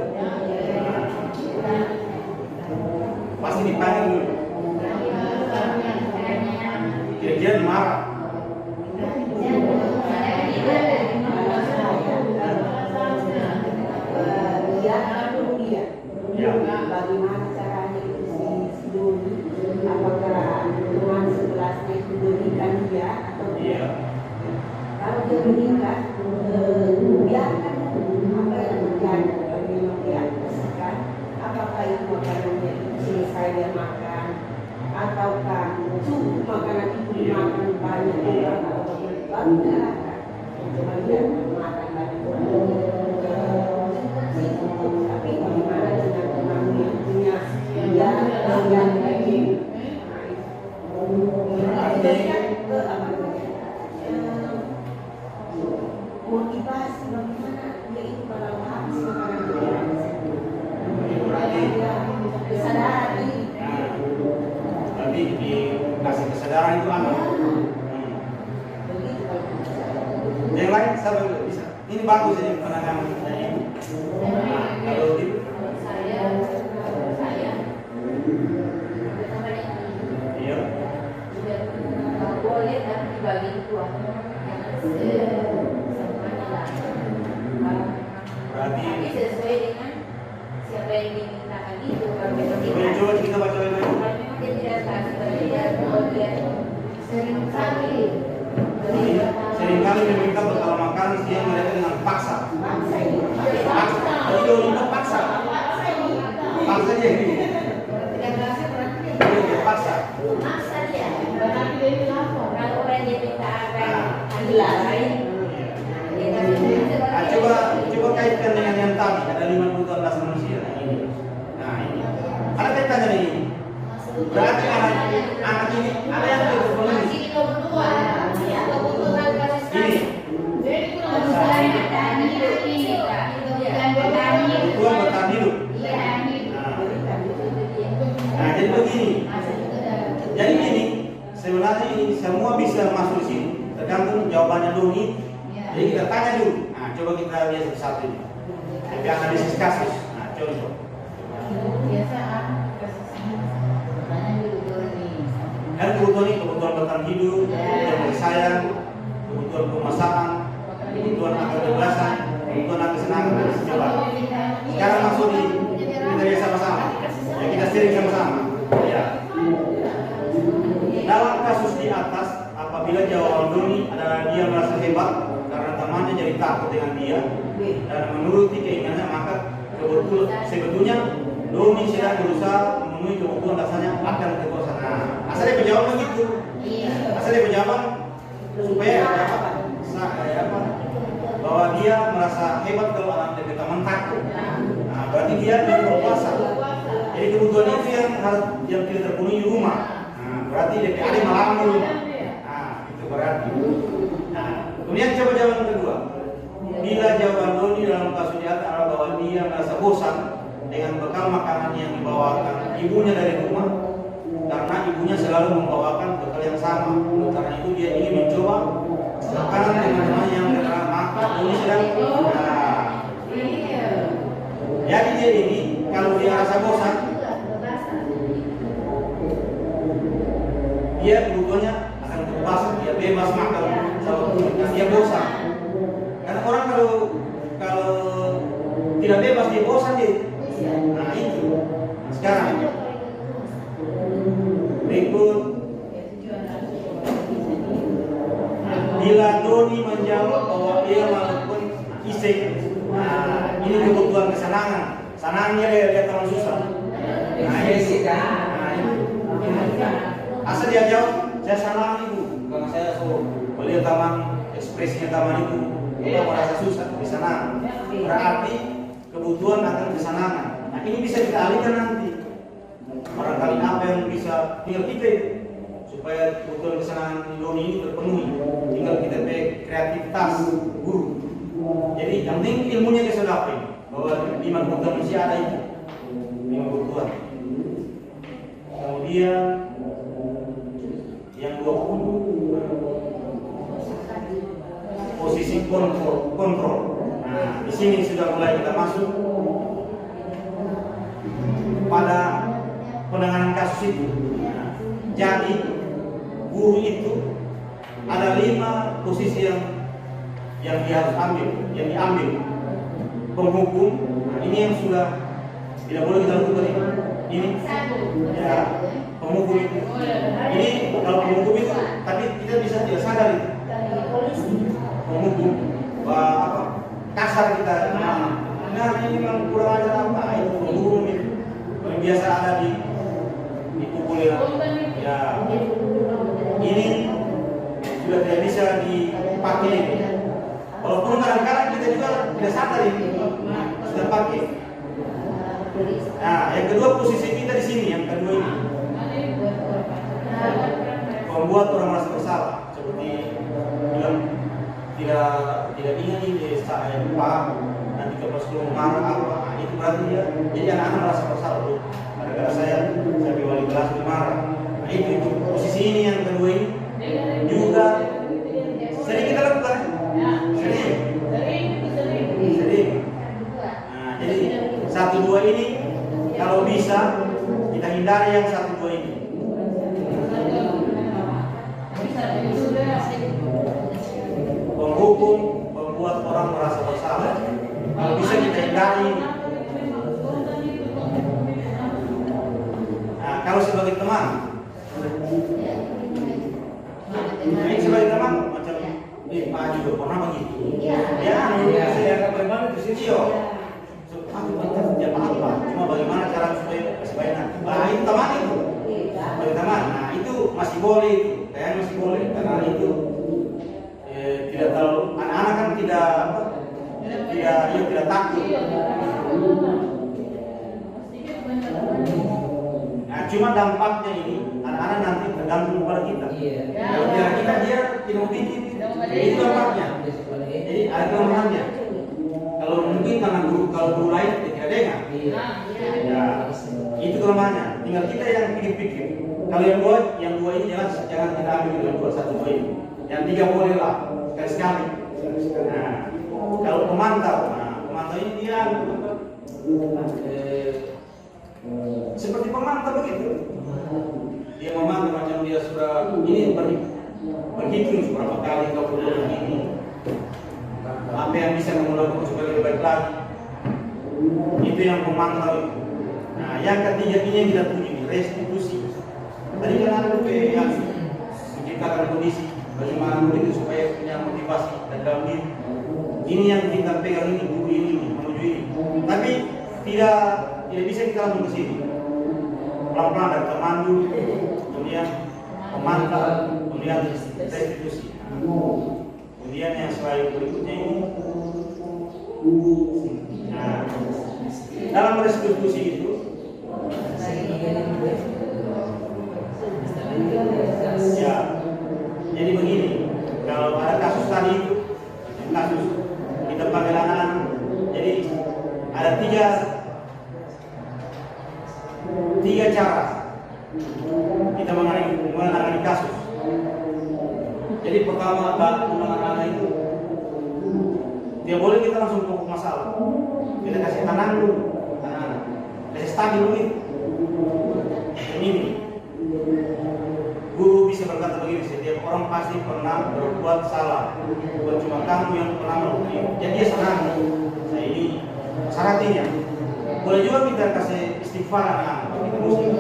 Pasti dipanggil dulu. Kira-kira marah. Bagaimana caranya itu si Doni, apakah teman sekelasnya itu berikan dia atau tidak? Kalau dia berikan, biarkan apa yang terjadi. Kalau memang dia kasihkan, apakah itu makanan dia selesai dia makan, ataukah cukup makanan itu dimakan banyak orang atau baru diarahkan. Coba lihat makan banyak orang. Tapi bagaimana dengan teman yang punya yang lagi motivasi bagaimana dia itu kalau habis makanan dia kesadaran ini. Tapi dikasih kesadaran itu aman. Yang lain siapa yang bisa? Ini bagus ini penanganan ini. Kalau gitu saya iya. boleh tapi dibagi dua. Berarti Tapi sesuai dengan siapa yang dimintakan itu. coba kita baca lagi. Kalau memang dia tidak kasih berbeda, kemudian Seringkali meminta bekal makanan siang mereka dengan paksa. Jadi Doni itu paksa. Paksa dia ini. Dia paksa. maksa dia. Kalau orang dia minta apa lain, dia kasih duit. Coba kaitkan dengan yang tadi ada 50 tahun manusia. Nah ini. Ada kaitannya dengan ini. Berarti anak ini ada yang terpenuhi. Masih kebutuhan, ya kebutuhan kasih sayang. Ini Kebutuhan bertahan hidup ini, Kak. Kebutuhan bertahan hidup. kebutuhan bertahan hidup. Iya. Nah jadi begini. Masih itu dalam. Jadi gini, sebenarnya ini semua bisa masuk di sini, tergantung jawabannya Doni. Jadi kita tanya dulu. Nah, coba kita lihat satu-satu ini. Jadi analisis kasus. Nah, contoh. Kebiasaan kasus ini. Tanya dulu Doni. Kan kebutuhan ini kebutuhan bertahan hidup, kebutuhan bersayang, kebutuhan pemasangan, kebutuhan kebebasan, kebutuhan kesenangan. Coba. Sekarang masuk di kita lihat sama-sama. Ya kita sharing sama-sama. Ya. Dalam kasus di atas, apabila jawaban Doni adalah dia merasa hebat karena temannya jadi takut dengan dia dan menuruti keinginannya, maka sebetulnya Doni sedang berusaha memenuhi kebutuhan dasarnya akan kekuasaan. Nah, asal dia menjawab begitu. Asal dia menjawab supaya bahwa dia merasa hebat kalau anak dari teman takut. Nah, berarti dia berkuasa. Jadi kebutuhan itu yang tidak terpenuhi di rumah. Nah, berarti DPAD malam di rumah. Nah, itu berarti. Nah, kemudian coba jawaban kedua. Bila jawaban Doni dalam kasus di atas adalah bahwa dia merasa bosan dengan bekal makanan yang dibawakan ibunya dari rumah, karena ibunya selalu membawakan bekal yang sama. Karena itu dia ingin mencoba makanan teman-teman yang bergerak makan. Doni sedang. Nah, jadi dia ini kalau dia rasa bosan, dia kebutuhannya akan bebas, dia bebas makan sama kebutuhan, dia bosan. Karena orang kalau tidak bebas dia bosan dia. Nah itu. Nah, sekarang berikut. Bila Doni menjawab bahwa dia melakukan iseng, nah, ini kebutuhan kesenangan. Senangnya dia lihat teman susah. Nah ini. Nah itu. Asal dia jawab, saya senang ibu, karena saya melihat taman ekspresinya taman itu, dia merasa susah, kesenangan. Berarti kebutuhan akan kesenangan. Nah ini bisa kita alihkan nanti. Barangkali apa yang bisa tinggal kita itu supaya kebutuhan kesenangan Doni ini terpenuhi. Tinggal kita pakai kreativitas guru. Jadi yang penting ilmunya kita sudah dapat bahwa 5 kebutuhan manusia ada itu, 5 kebutuhan. Kemudian yang 20 posisi kontrol. Nah, di sini sudah mulai kita masuk pada penanganan kasus itu. Nah, jadi guru itu ada 5 posisi yang dia harus ambil, yang diambil. Penghukum, nah ini yang sudah tidak boleh kita lakukan ini. Ya, penghukum itu. Ini kalau penghukum itu, tapi kita bisa tidak sadar itu. Penghukum, kasar kita. Nah ini memang kurang ajar apa? Itu penghukum itu. Yang biasa ada dipukul ya. Ini sudah tidak bisa dipakai. Walaupun kadang-kadang kita juga tidak sadar ini sudah pakai. Nah, yang kedua posisi kita di sini, yang kedua ini membuat orang merasa bersalah, seperti bilang tidak ingat ini saya lupa nanti kalau sekolah marah apa, nah, itu berarti dia jadi anak-anak merasa bersalah loh. Gara-gara saya wali kelas marah. Nah itu posisi ini yang kedua ini juga sering kita lakukan. Sering. Nah, jadi 1-2 ini kalau bisa kita hindari yang 1-2 ini. Penghukum membuat orang merasa bersalah. Kalau bisa kita hindari. Nah, kalau sebagai teman, ini sebagai teman macam Pak juga pernah begitu. Ya, saya akan bagaimana di sini yo. Aku tidak apa-apa, cuma bagaimana cara supaya nanti. Nah, itu teman itu. Bagi teman, nah itu masih boleh itu, kayaknya masih boleh karena itu tidak terlalu anak-anak kan tidak takut. Nah, cuma dampaknya ini anak-anak nanti tergantung kepada kita. Kalau kita dia tidak mau bikin, itu dampaknya. Jadi ada kelemahannya. Kalau mungkin karena kalau guru lain dia tidak dengar. Ya, itu kelemahannya. Tinggal kita yang pikir-pikir. Kalau yang dua ini jangan kita ambil yang 1-2 ini. Yang 3 boleh lah sekali-sekali. Nah, kalau pemantau ini dia seperti pemantau begitu. Dia memantau macam dia sudah ini berhitung berapa kali kau perlu begini. Apa yang bisa kamu lakukan supaya lebih baik lagi. Itu yang pemantau itu. Nah, yang ketiga ini yang kita tuju ini restitusi. Tadi kan ada yang menciptakan kondisi bagaimana murid itu supaya punya motivasi dan dalam diri. Ini yang kita pegang ini guru ini menuju ini. Tapi tidak bisa kita langsung ke sini. Pelan-pelan dari teman dulu, kemudian pemantau, kemudian restitusi. Kemudian yang selain berikutnya ini. Nah, dalam restitusi itu ya, jadi begini, kalau ada kasus tadi itu, kasus kita panggil anak-anak, jadi ada tiga cara kita menangani kasus. Jadi pertama anak-anak itu, dia boleh kita langsung pokok masalah, kita kasih tenang dulu, kasih stabil dulu ini. Guru bisa berkata begini, setiap orang pasti pernah berbuat salah. Bukan cuma kamu yang pernah melakukan. Jadi dia senang. Saya ini syaratnya. Boleh juga kita kasih istighfar anak-anak. Kita mesti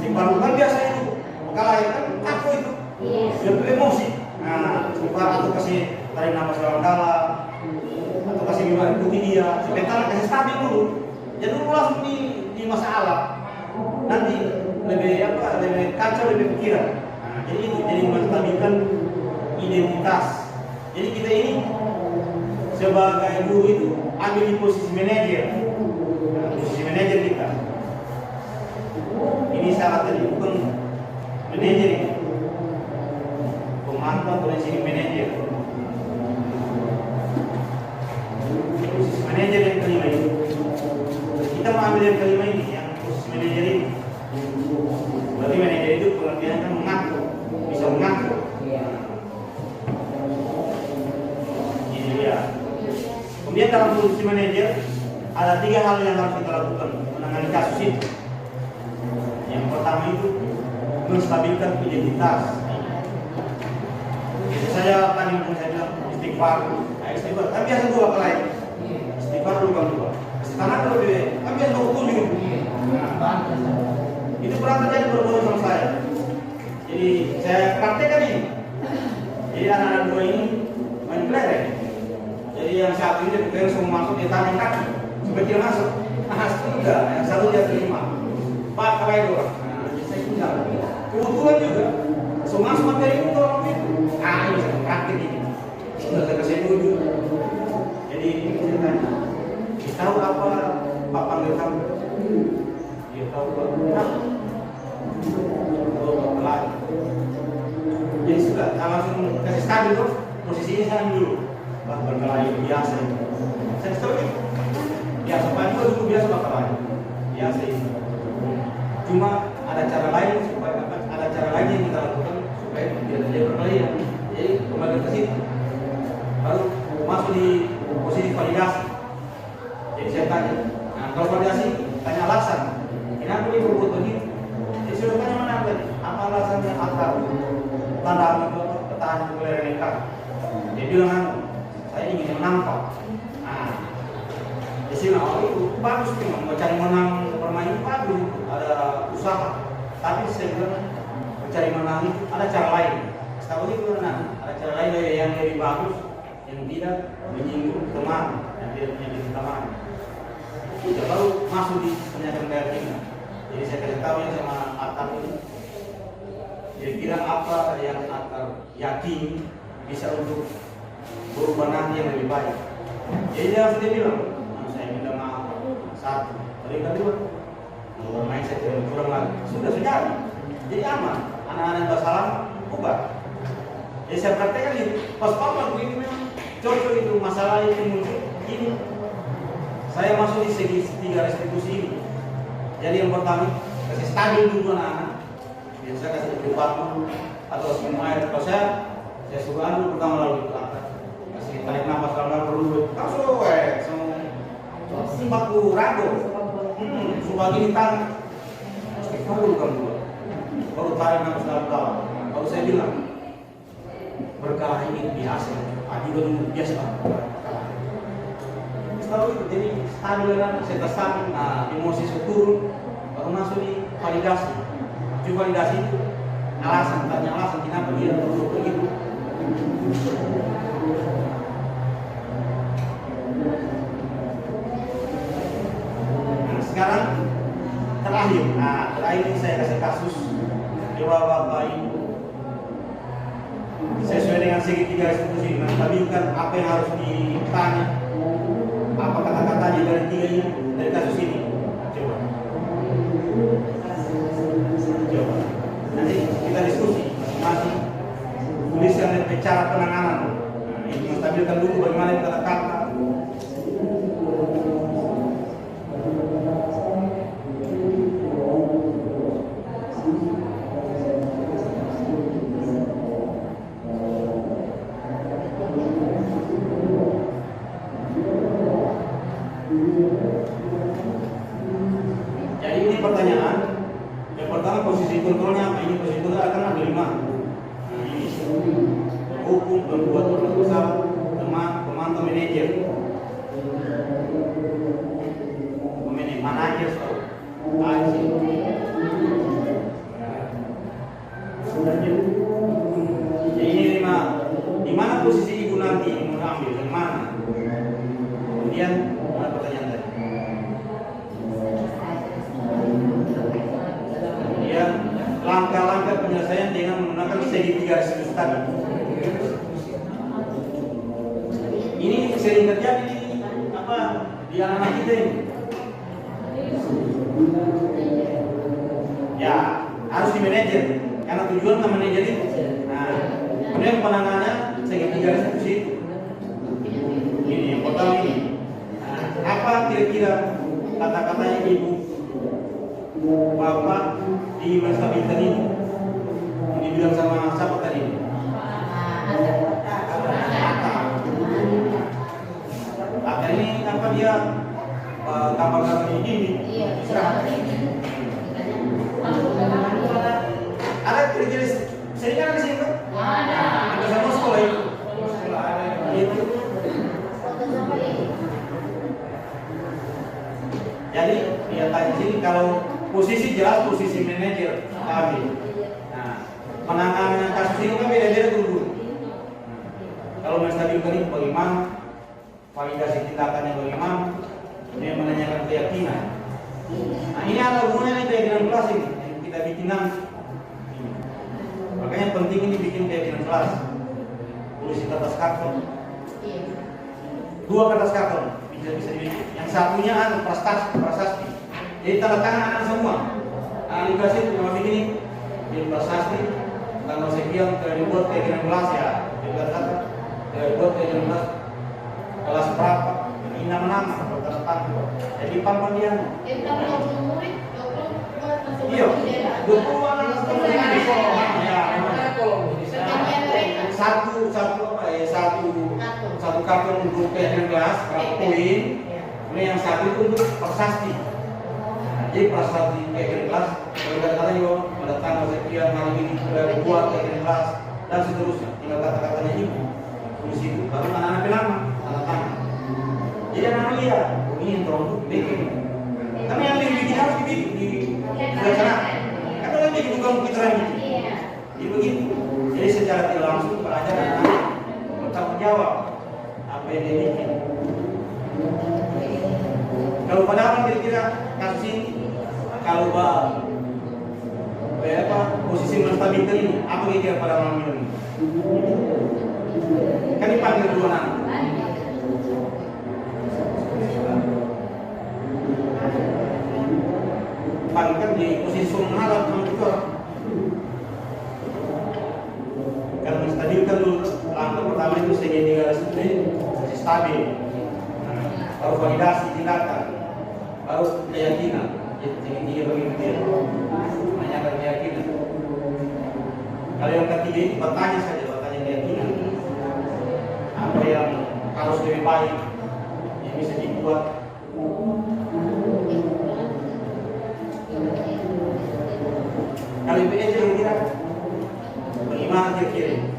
istighfar kan biasa itu. Kalau kan aku itu dia emosi. Nah, istighfar atau kasih tarik nafas dalam-dalam, atau kasih minuman ikuti dia. Sebentar kasih stabil dulu. Jadi dulu langsung di masalah. Nanti lebih kacau, lebih pikiran. Nah, jadi itu jadi menstabilkan identitas. Jadi kita ini sebagai guru itu ambil di posisi manajer. Nah, posisi manajer kita. Ini syarat tadi bukan manajer ini. Pemantau posisi manajer. Posisi manajer yang kelima ini. Kita mau ambil yang kelima ini, yang posisi manajer ini. Berarti manajer itu pengertiannya kan mengatur, bisa mengatur. Ini dia. Kemudian dalam posisi manajer ada 3 hal yang harus kita lakukan menangani kasus itu. Yang pertama itu menstabilkan identitas. Jadi saya tadi pun saya bilang istighfar, istighfar. Tapi biasa 2 kali. Istighfar bukan 2. Karena kalau dia, kan biasa 27. Itu pernah terjadi berbohong sama saya. Jadi saya praktekkan ini. Jadi anak-anak 2 ini main kelereng. Jadi yang satu ini kelereng semua masuk dia tangan kaki supaya tidak masuk. Nah, sudah. Yang satu dia terima. Pak kalian orang. Nah, saya bilang kebetulan juga semua materi itu orang itu. Ah, ini saya praktek ini. Sudah saya kasih dulu. Jadi ini ceritanya. Tahu apa Pak panggil kamu? Dia tahu apa? Jadi sudah, langsung kasih stabil tuh. Posisinya saya dulu. Pak berkelahi biasa. Saya tahu ini. Biasa Pak juga dulu biasa berkelahi. Biasa ini. Cuma ada cara lain supaya ada cara lain yang kita lakukan supaya tidak terjadi perkelahian. Jadi kembali ke situ. Baru masuk di posisi validasi. Jadi saya tanya, nah kalau validasi tanya alasan, kenapa dia berbuat begitu? Jadi saya tanya mana tadi? Apa alasannya akar? Tanda pertahanan kelereng nekat. Dia bilang, saya ingin menangkap. Nah, di sini itu bagus memang mencari menang permainan bagus, ada usaha. Tapi saya bilang mencari menang itu ada cara lain. Setahu itu ada cara lain yang lebih bagus, yang tidak menyinggung teman, yang tidak menyinggung teman. Sudah baru masuk di penyampaian kita. Jadi saya kasih tahu yang sama Atar ini. Dia bilang apa yang Atar yakin bisa untuk berubah nanti yang lebih baik. Jadi dia langsung dia bilang, saya minta maaf. 1, kali kedua, bermain saya kurang lagi. Sudah jadi. Jadi aman. Anak-anak yang salah ubah. Jadi saya praktekkan itu. Pas papa begini memang cocok itu masalah yang muncul ini. Saya masuk di segi 3 restitusi ini. Jadi yang pertama kasih stabil dulu anak-anak. Biasa kasih debat dulu atau minum air. Kalau saya suruh dulu pertama lalu di belakang. Kasih tarik nafas dalam perlu. Langsung sempat ragu. Supaya gini tangan. Baru kan dulu. Baru tarik nafas dalam. Kalau saya bilang berkah ini biasa. Juga dulu biasa. Tahu itu, jadi stabil kan, saya tersamin, emosi saya turun, baru masuk di validasi. Di validasi itu alasan, tanya alasan kenapa dia perlu begitu. Nah, sekarang terakhir, terakhir ini saya kasih kasus dewa bapak ibu. Sesuai dengan segi 3 restitusi, menstabilkan apa yang harus ditanya. Apa kata-katanya dari 3 ini, dari kasus ini? Coba. Nanti kita diskusi masing-masing. Tuliskan cara penanganan. Nah, ini menstabilkan dulu bagaimana kata-kata. Jadi ini pertanyaan. Yang pertama posisi kontrolnya apa? Ini prosedur akan ada 5. Nah, ini hukum, pembuat proposal, pemantau manajer. Manajer jadi ini 5. Di mana posisi ibu nanti mau ambil yang mana? Kemudian mana pertanyaan tadi? Kemudian langkah-langkah penyelesaian dengan menggunakan segitiga garis tadi. Ini sering terjadi di anak-anak kita ini. Ya, harus di manajer karena tujuan sama manajer itu. Nah, kemudian penanganannya segitiga garis itu. Ini yang pertama ini. Nah, apa kira-kira kata-katanya ibu, bapak di menstabilkan ini? Yang dibilang sama siapa tadi? Kata ini apa dia? Gambar-gambar ini. Ada kira-kira sering kan di sini kan? Ada sama sekolah itu. Itu. Jadi lihat di sini kalau posisi jelas posisi manajer kami. Nah, penanganan kasus ini kan beda-beda dulu. Kalau menstabilkan ini bagaimana? Validasi tindakannya bagaimana? Dia menanyakan keyakinan. Nah, ini ada hubungannya nih keyakinan kelas ini yang kita bikin nanti. Makanya penting ini bikin keyakinan kelas. Tulis di kertas karton. 2 kertas karton bisa dibikin. Yang satunya prasasti. Jadi tanda tangan anak semua. Dikasih cuma bikin ini. Jadi prasasti tanggal sekian dibuat keyakinan kelas ya. Dibuat keyakinan kelas kelas berapa? Ini nama-nama. Jadi pampan dia. Iya, 20 anak sekolah di sekolah. Ya, satu karton untuk keyakinan kelas berapa poin? Kemudian yang satu itu untuk prasasti. Jadi prasasti keyakinan kelas, kata-katanya juga pada tanggal sekian hari ini sudah dibuat keyakinan kelas dan seterusnya. Tinggal kata-katanya ibu tulis itu. Baru anak-anak bilang tanda tangan. Jadi anak-anak lihat ini yang terlalu bikin. Tapi yang dibikin harus dilaksanakan. Kan orang bikin bukan pikiran gitu. Jadi begitu. Jadi secara tidak langsung pelajar anak-anak bertanggung jawab apa yang dia bikin. Kalau padahal kira-kira kasus ini, kalau posisi menstabilkan ini, apa kira-kira pada malam ini? Kan dipanggil 2 anak. Kan di posisi menghadap sama juga. Kalau menstabilkan dulu, langkah pertama itu segitiga garis masih stabil. Baru validasi tindakan, baru keyakinan. Segitiga begitu dia, menanyakan keyakinan. Kalau yang ketiga itu bertanya saja, bertanya keyakinan. Apa yang harus lebih baik yang bisa dibuat. Kalau itu aja kira-kira bagaimana kira-kira?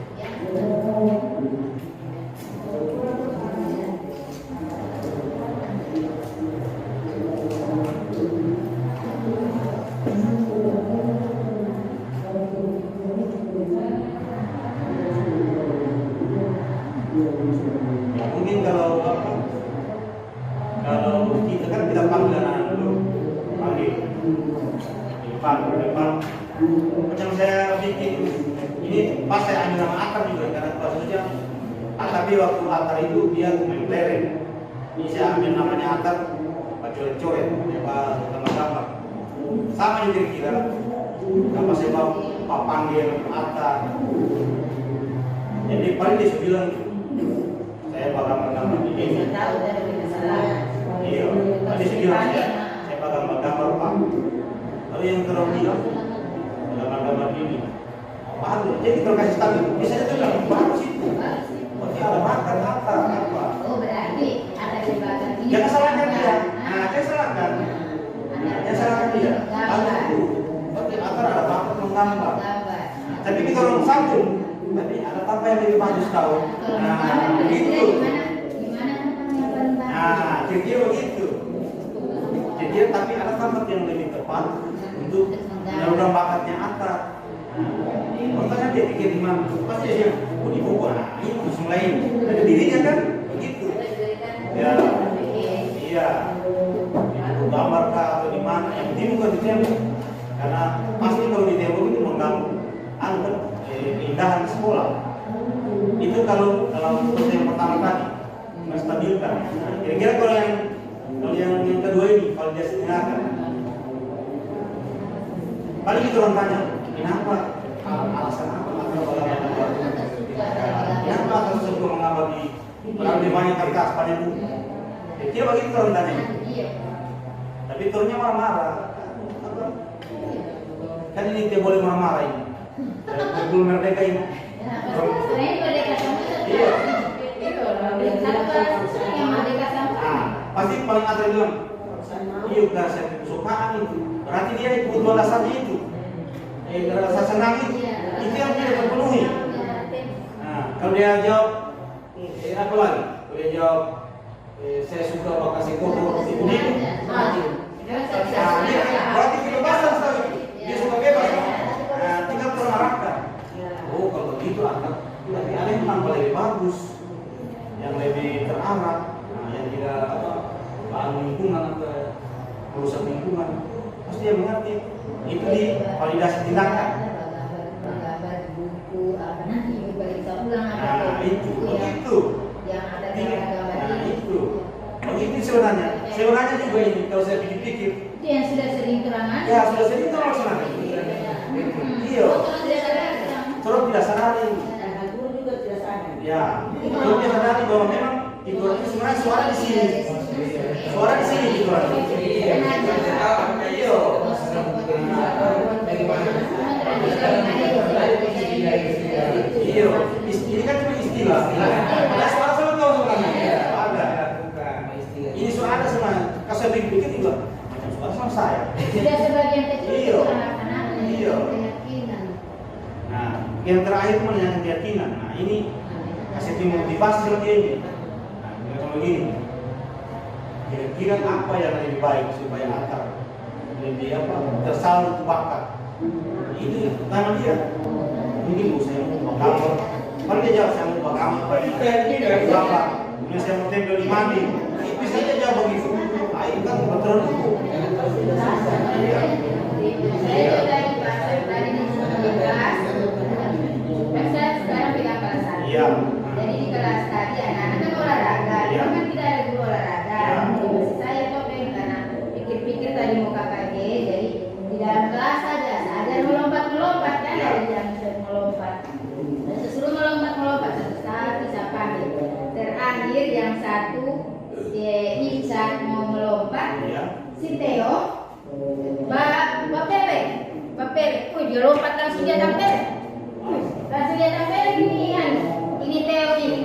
Mungkin kalau kita kan kita panggil anak dulu, panggil macam saya bikin ini pas saya ambil nama Atar juga karena kasusnya tapi waktu Atar itu dia menteleng. Ini saya ambil namanya Atar coret-coret gambar-gambar sama juga kira apa saya mau panggil Atar. Jadi paling dia bilang saya gambar-gambar ini. Iya, tadi saya bilang saya gambar-gambar Pak. Lalu yang terlalu bilang gambar-gambar ini baru, jadi kalau kasih stabil biasanya itu nggak bagus itu. Berarti ada makan apa? Oh berarti ada jebakan ini. Jangan salahkan dia. Nah, jangan salahkan. Jangan salahkan dia. Berarti antara ada bakat tambah. Gambar. Tapi kita orang sambung, tapi ada tambah yang lebih bagus tahu. Nah, begitu. Gimana yang paling bagus? Nah, kira-kira begitu. Kira-kira tapi ada tempat yang lebih tepat untuk menurunkan bakatnya akar. Makanya dia pikir gimana? Pasti dia di buku, nah ini harus mulai dari dirinya kan, begitu. Ya, iya. Itu gambar kah atau di mana? Yang penting bukan di tembok, karena pasti kalau di tembok itu mengganggu keindahan sekolah. Itu kalau seperti yang pertama tadi menstabilkan. Nah, kira-kira kalau yang kedua ini kalau dia setengahkan, paling kita orang tanya, kenapa? Alasan apa? Kenapa atau sesuatu mengapa di banyak kertas pada itu? Kira begitu orang tanya. Tapi turunnya marah-marah. Kan ini dia boleh marah-marah ini. Belum merdeka ini. Sebenarnya merdeka sama. Iya. Yang merdeka sama. Pasti paling ada bilang, iya udah saya kesukaan itu. Berarti dia kebutuhan dasarnya itu. Rasa senang itu yang tidak terpenuhi. Nah, kalau dia jawab, apa lagi? Kalau dia jawab, saya suka kasih kotor itu dia. Berarti kebebasan sekali. Dia suka bebas. Nah, tinggal termarahkan. Oh, kalau begitu tapi ada yang nampak lebih bagus, yang lebih terarah, yang tidak bahan lingkungan atau merusak lingkungan. Pasti dia mengerti. Itu di validasi tindakan. Gambar buku apa nanti juga kita ulang Nah, itu begitu. yang ada gambar Nah, itu. Begitu sebenarnya. Sebenarnya juga ini kalau saya pikir-pikir. itu yang sudah sering terangkan. Ya, sudah sering terlaksana. Iya. Terus tidak sadari. Guru juga tidak sadar. Ya, terus dia sadari bahwa memang itu sebenarnya suara di sini. Suara di sini itu. Iya. Iya, ini kan cuma istilah. Ada suara sama tahu sebenarnya. Ada. Ini suara ada sama. Kalau saya pikir juga macam suara sama saya. Sudah sebagian kecil Iya. itu anak-anak Iya. keyakinan. Nah, yang terakhir itu menanyakan keyakinan. Nah, ini kasih tim motivasi seperti ini. Nah, kalau begini, kira-kira apa yang lebih baik supaya akar lebih tersalur bakat? Ini tanya dia. Ini bu saya mau gambar. Kalau dia jawab saya mau gambar berapa? Ini saya mau tempel di mandi. Bisa aja jawab begitu. Nah, itu kan betul. Iya. Saya dari pasar tadi di kelas. Saya sekarang pegang kelas 1. Iya. Jadi di kelas tadi anak-anak kan olahraga. Iya. Kan tidak ada guru olahraga. Iya. Masih saya topeng karena pikir-pikir tadi mau KKG. Jadi di dalam kelas saja ada melompat-melompat kan Iya. ada yang sudah melompat. Dan sesuruh melompat satu-satu siapa gitu. Terakhir yang satu Ican mau melompat. Iya. Si Theo Bapele. Dia lompat langsung dia tampil. Langsung dia tampil ini Theo ini.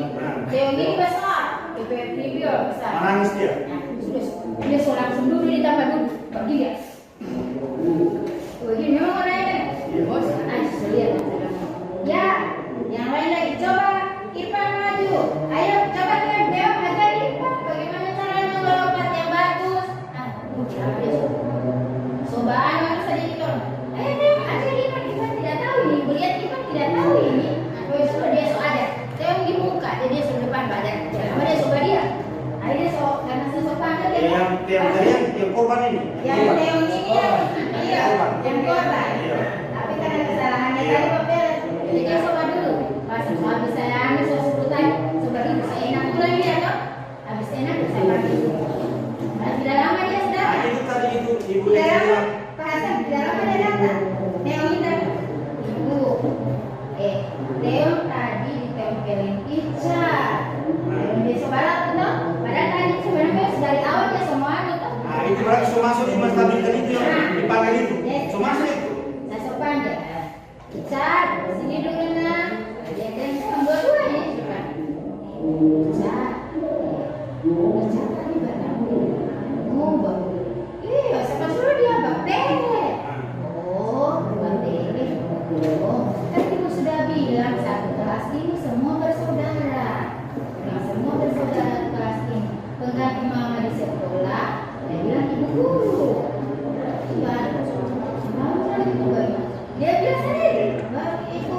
Theo ini besar. Video besar. Menangis dia. Nah, dia langsung dulu ditambah dulu. Pergi dia. Begini memang orangnya. Bos, lihat. Ya, yang lain lagi coba Irfan maju. Ayo coba Theo ajar Irfan bagaimana caranya melompat yang bagus. Cobaan harus saja gitu. Theo ajar Irfan tidak tahu ini. Melihat Irfan tidak tahu ini. Besok dia ada. Theo di muka, jadi dia sudah depan badan. Sama dia coba dia. Akhirnya karena sesopan dia. Yang korban ini. Yang Theo ini iya, yang korban. Iya. Tapi karena kesalahannya tadi Bapak, jadi dia coba dulu. Pas habis saya ambil 10 tadi, coba dulu saya enak pulang dia toh. Habis enak saya pergi. Nah, tidak lama dia sudah. Nah, itu tadi itu ibu Tidak yang lama, bilang. Pak Hasan, tidak lama dia datang. Theo kita, ibu. Theo tadi ditempelin Ica. Dia sebarat toh. Padahal tadi sebenarnya dari awal dia semua toh. Nah, itu berarti semua masuk di menstabilkan itu yang dipanggil itu. Semua masuk itu. Saya sopan dia. Icat, sini dulu nak. Dia kan dua-duanya Icat. Icat tadi berapa? Iya, siapa suruh dia bang? Kan ibu sudah bilang satu kelas ini semua bersaudara. Nah, semua bersaudara kelas ini. Pengganti mama di sekolah, dia bilang ibu guru. Iya, dia bilang sendiri, baru ibu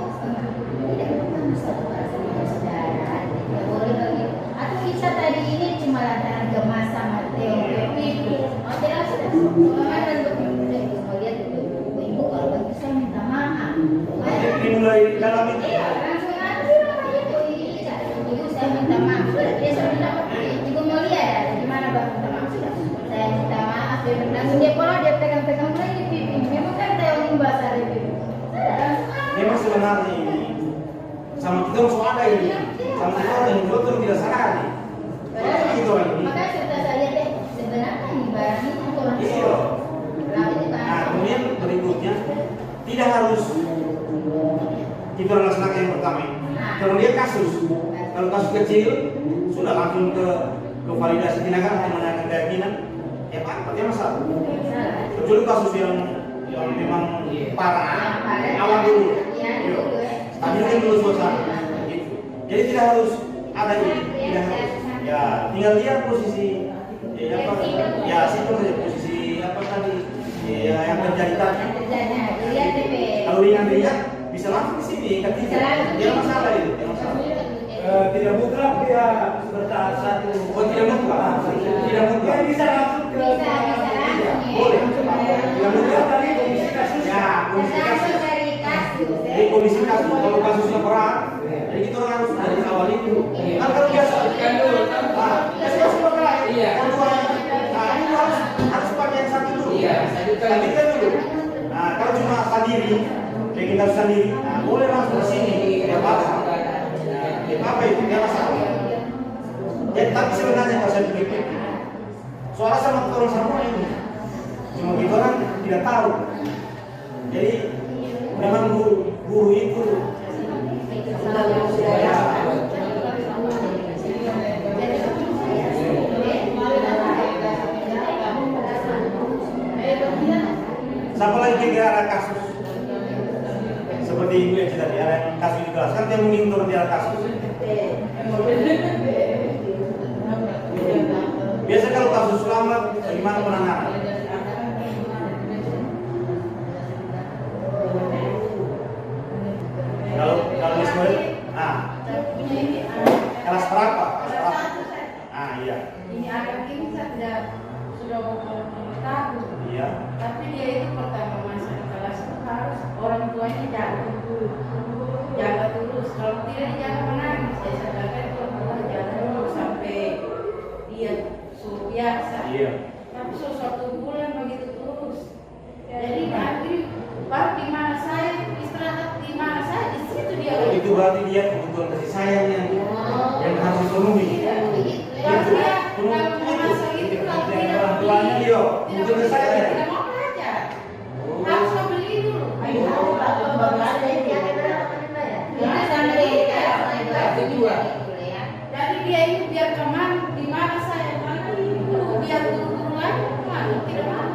tidak bukan satu kelas ini bersaudara. Tidak boleh begitu. Atau kita tadi ini cuma lantaran gemas sama Theo Pipi. Oh tidak sudah. Mama dan ibu mau lihat ibu kalau begitu saya minta maaf. Dimulai dalam itu. Iya, langsung nanti mama itu ibu saya minta maaf. Sudah dia sudah minta maaf. Ibu mau lihat ya, gimana bang minta maaf sudah. Saya minta maaf. Langsung dia pola dia pegang-pegang lagi pipi. Memang kan Theo membahas dari pipi. Memang sebenarnya ini sama kita harus ada ini. Sama kita orang yang dokter tidak sadar. Gitu ini. Makanya cerita saya deh sebenarnya ini barang ini untuk orang Iya. tua. Lalu itu kan. Nah, kemudian berikutnya tidak harus kita laksanakan yang pertama. Kalau dia kasus, kalau kasus kecil sudah langsung ke validasi tindakan atau menanyakan keyakinan, ya Pak, berarti masalah. Kecuali kasus yang memang parah, awal dulu. Iya. Stabilisasi dulu suasana. Gitu. Jadi tidak harus ada ini, tidak harus. Ya, tinggal lihat posisi ya situ saja posisi apa tadi ya yang terjadi tadi. Lihat DP. Kalau ringan lihat bisa langsung ke sini ketiga. Dia masalah itu, dia masalah. Tidak mutlak dia bertahan satu. Oh tidak mutlak, tidak mutlak. Dia bisa langsung ke Bisa langsung. Boleh. Tidak mutlak tadi komisi kasus. Ya, komisi kasus. Langsung dari kasus. Jadi komisi kasus kalau kasusnya berat, jadi kita orang harus dari awal itu. Kan kalau biasa Kan dulu. kasus berat. Iya. Kedua, nah ini harus pakai yang satu dulu. Iya, lanjutkan. Lanjutkan dulu. Nah kalau cuma sendiri, kayak kita sendiri, nah boleh langsung ke sini. Tidak apa-apa. Apa itu? Tidak masalah. Ya, tapi sebenarnya kalau saya pikir, soalnya sama orang semua ini, cuma kita orang tidak tahu. Jadi memang guru itu siapa lagi kira ada kasus seperti ibu yang sudah ada kasus dijelaskan dia mengintur dia ada kasus. Biasa kalau kasus selamat bagaimana penanganan? Kalau di sekolah, kelas berapa? Iya. Ini anak ini sudah berpuluh tahun. Iya. Tapi dia itu pertama masuk ke kelas itu harus orang tuanya jaga dulu, kalau tidak dijaga menangis. Saya katakan itu adalah jaga dulu sampai dia suruh biasa. Iya. Tapi suatu bulan begitu terus. Jadi nanti baru di mana saya istirahat di mana saya di situ dia. Itu berarti dia kebutuhan kasih sayang yang harus dipenuhi. Kalau dia kalau merasa itu kalau tidak Orang tuanya dia kebutuhan kasih sayang. tidak mau belajar. Harus beli dulu. Jadi dia ini biar kemana, di mana saya mana itu biar turun lagi kemana tidak mau.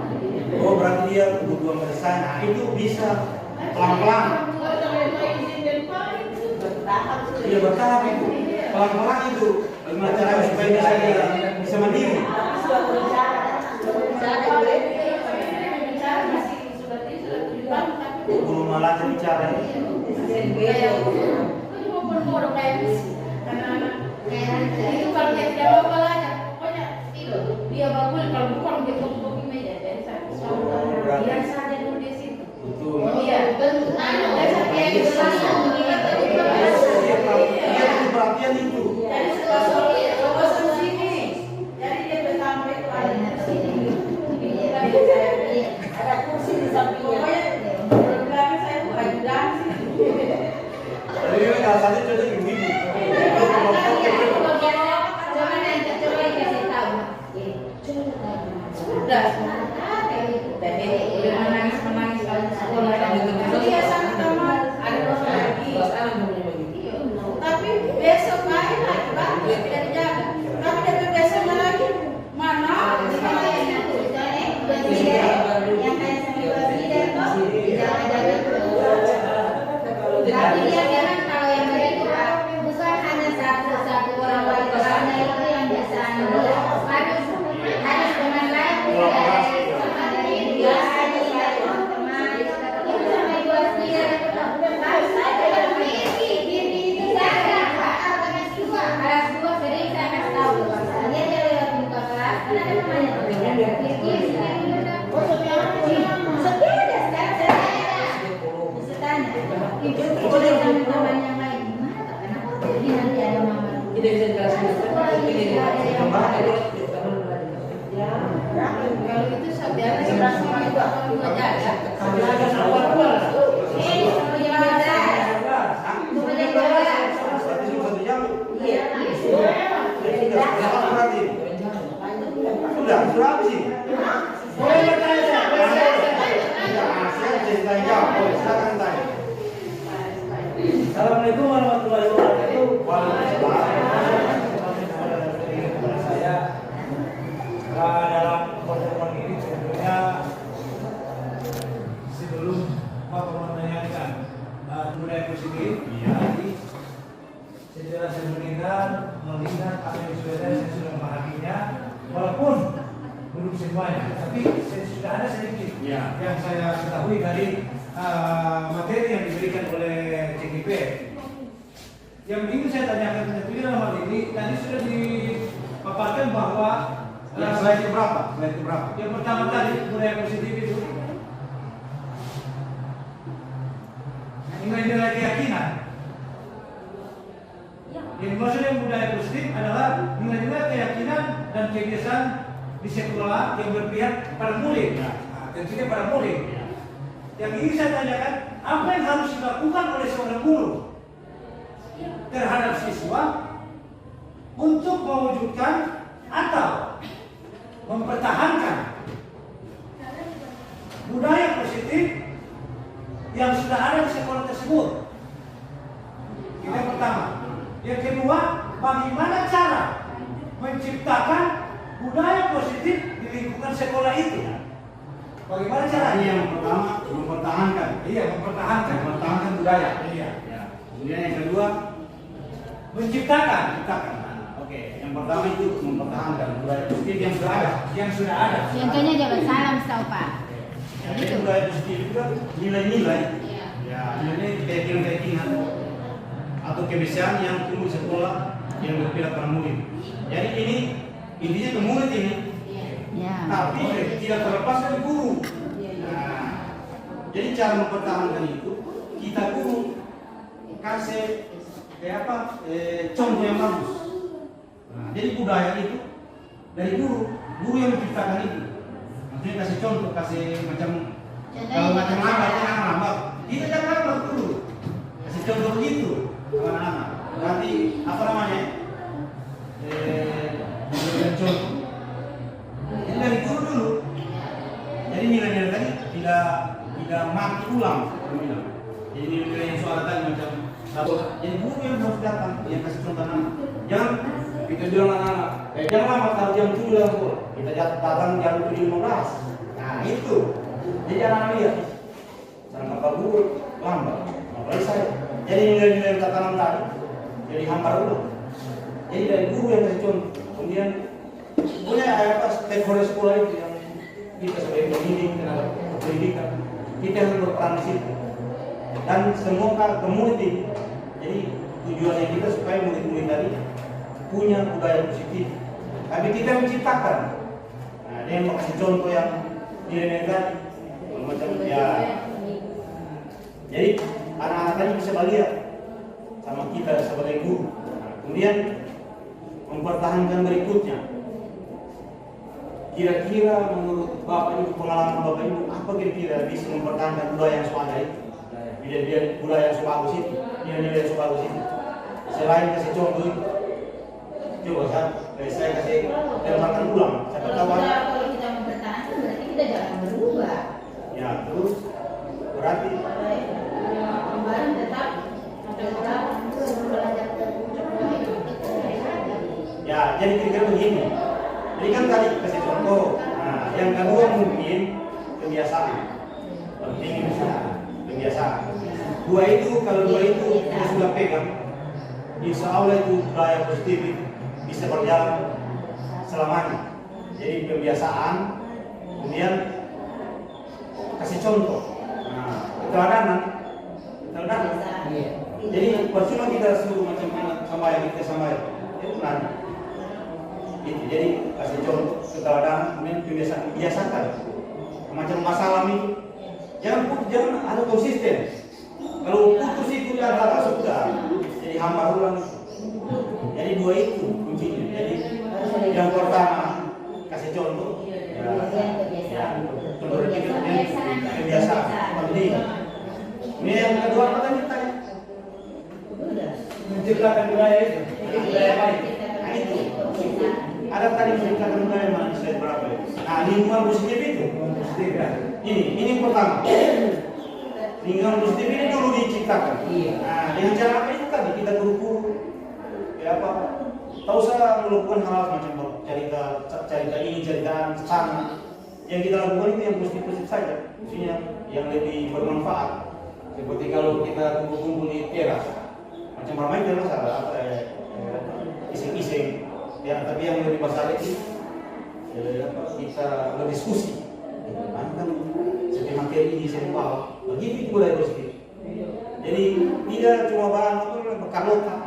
Oh berarti dia kebutuhan kasih sayang. Nah, itu bisa pelan-pelan. Dia bertahap itu. Pelan-pelan itu. Bagaimana caranya supaya dia bisa mandiri? Belum malah bicara. Itu kalau dia tidak mau belajar, pokoknya itu dia bangun kalau bukan dia tutup di meja jadi dia saja dulu di situ. Betul. Iya, betul. Dia itu langsung Dia itu perhatian itu. jadi setelah sini, jadi dia sampai itu ada kursi di sampingnya. Pokoknya belakang saya tuh ajudan sih. Jadi ini salah satu contoh ibu-ibu. Sudah. Tapi udah menangis kalau sekolah dia sangat aman. Ada orang lagi. Tapi besok main lagi bang, dia tidak dijaga. Tapi dari besoknya lagi mana? Tapi dia memang kalau yang begitu Pak, bukan hanya satu orang wali kelasnya itu yang bisa melihat, harus dengan lain dari dia teman-teman itu sampai 2 harus ada yang diri saya Pak, kelas 2 sering saya kasih tahu dia lewat buka kelas karena ada namanya sepeda sekarang saya ibu boleh teman yang lain gimana kenapa jadi nanti ada mama Tidak bisa jelaskan. kalau itu saudara semua juga ada Sudah habis sih. Boleh bertanya, Saya cerita jawab, boleh silakan tanya. Assalamualaikum warahmatullahi wabarakatuh. Saya dalam pertemuan ini sebetulnya sebelum Bapak menanyakan budaya positif, jadi setelah saya melihat apa yang saya sudah memahaminya, walaupun belum semuanya, tapi sudah ada sedikit yang saya ketahui dari materi yang diberikan oleh CGP. Yang ingin saya tanyakan tentunya dalam hal ini tadi sudah dipaparkan bahwa Slide berapa? yang pertama tadi budaya positif itu nilai-nilai keyakinan. Yang maksudnya budaya positif adalah nilai-nilai keyakinan dan kebiasaan di sekolah yang berpihak pada murid. Tentunya pada murid. Yang ingin saya tanyakan, apa yang harus dilakukan oleh seorang guru terhadap siswa untuk mewujudkan atau mempertahankan budaya positif yang sudah ada di sekolah tersebut? Ini yang pertama. Yang kedua, bagaimana cara menciptakan budaya positif di lingkungan sekolah itu? Bagaimana caranya? Yang pertama mempertahankan. Iya, Mempertahankan budaya. Iya. Kemudian yang kedua Menciptakan. Oke, yang pertama itu mempertahankan budaya positif yang sudah ada. contohnya jangan salam tahu Pak Jadi budaya positif itu kan nilai-nilai. Iya. Ya, nilai keyakinan atau kebiasaan yang tumbuh di sekolah yang berpihak pada murid. Jadi ini intinya ke murid ini. ya Tapi tidak terlepas dari guru. Nah, jadi cara mempertahankan itu kita guru kasih contoh yang bagus. Nah, jadi budaya itu dari guru yang menciptakan itu. Maksudnya kasih contoh, kasih macam kalau macam anak-anak, kita jangan dulu kasih contoh begitu sama anak-anak. Berarti apa namanya? Memberikan contoh. Jadi dari guru dulu. Jadi nilai-nilai tadi tidak mati ulang. Jadi nilai-nilai yang soal tadi macam jadi guru yang harus datang yang kasih contoh anak. Jangan kita bilang anak-anak, jangan lama kalau jam 7 dalam sekolah. Kita datang jam 7.15. Nah itu. Jadi anak-anak lihat. Sama Bapak Guru lambat. Apalagi saya. Jadi nilai-nilai yang kita tanam tadi jadi hampar ulang. Jadi dari guru yang kasih contoh. Kemudian punya stakeholder sekolah itu yang kita sebagai pendidik, tenaga pendidikan, kita harus berperan di situ. Dan semua community. Jadi tujuannya kita supaya murid-murid tadi punya budaya positif. Tapi kita menciptakan. Nah, dia mau kasih contoh yang nilai tadi, macam ya. Jadi anak-anak tadi bisa melihat sama kita sebagai guru. Nah, kemudian mempertahankan berikutnya. Kira-kira menurut Bapak Ibu, pengalaman Bapak Ibu, apa kira-kira bisa mempertahankan budaya yang ada itu? Dia budaya yang sebagus itu, nilai-nilai yang sebagus itu. Selain kasih contoh itu, coba saya kasih terangkan ulang. Saya tahu kalau kita mempertahankan berarti kita jangan berubah. ya terus berarti Kemarin tetap belajar ya jadi kira-kira begini. Jadi kan tadi kasih contoh. Nah, yang kedua mungkin kebiasaan. Penting kebiasaan. Dua itu, kalau dua itu kita sudah pegang, insya Allah itu budaya positif itu bisa berjalan selamanya. Jadi pembiasaan, kemudian kasih contoh. Nah, keteladanan. Jadi percuma kita suruh macam mana sama yang kita sama itu nanti. Gitu. Jadi kasih contoh keteladanan, kemudian biasakan. Macam masalah ini, jangan ada konsisten. Kalau putus itu adalah sudah jadi hamba ulang. Jadi dua itu kuncinya. Jadi yang pertama kasih contoh, kebiasaan penting. Ini yang kedua apa tadi kita Menciptakan budaya itu. Budaya baik. Nah itu ada tadi menciptakan budaya mana slide berapa ya? Nah lingkungan positif itu. Positif ya. Ini yang pertama. Lingkungan positif ini dulu diciptakan. Nah dengan cara apa itu tadi kita guru-guru ya apa? Tahu saya melakukan hal macam cerita ini, cerita sana. Yang kita lakukan itu yang positif saja, maksudnya yang lebih bermanfaat. Seperti kalau kita kumpul-kumpul di teras, macam ramai tidak masalah, iseng-iseng. Ya, tapi yang lebih besar itu kita berdiskusi. Kan setiap materi ini saya bawa, begitu itu mulai positif. Jadi tidak cuma bahan bekal lokal,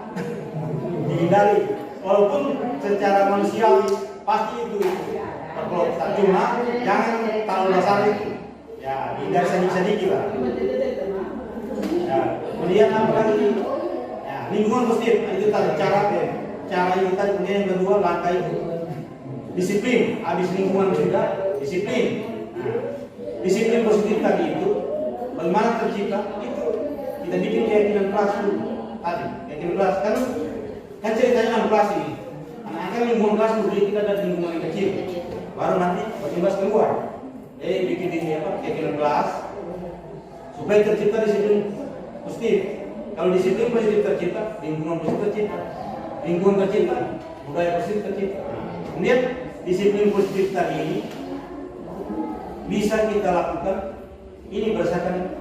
dihindari. Walaupun secara manusiawi pasti itu berkelompok, cuma jangan terlalu dasar itu. Ya, hindari sedikit lah. Ya, kemudian apa lagi? Ya, lingkungan positif itu tadi cara itu tadi. Kemudian yang kedua langkah itu disiplin. Habis lingkungan sudah disiplin. Nah, disiplin positif tadi itu bagaimana tercipta itu kita bikin keyakinan kelas dulu tadi. Keyakinan kelas kan ceritanya 6 kelas ini. Anak-anak kan lingkungan kelas dulu kita ada lingkungan yang kecil. Baru nanti berimbas keluar. Jadi bikin ini apa? Keyakinan kelas supaya tercipta disiplin positif. Kalau disiplin positif tercipta, lingkungan positif tercipta. Lingkungan tercipta, budaya positif tercipta. Kemudian disiplin positif tadi ini bisa kita lakukan ini berdasarkan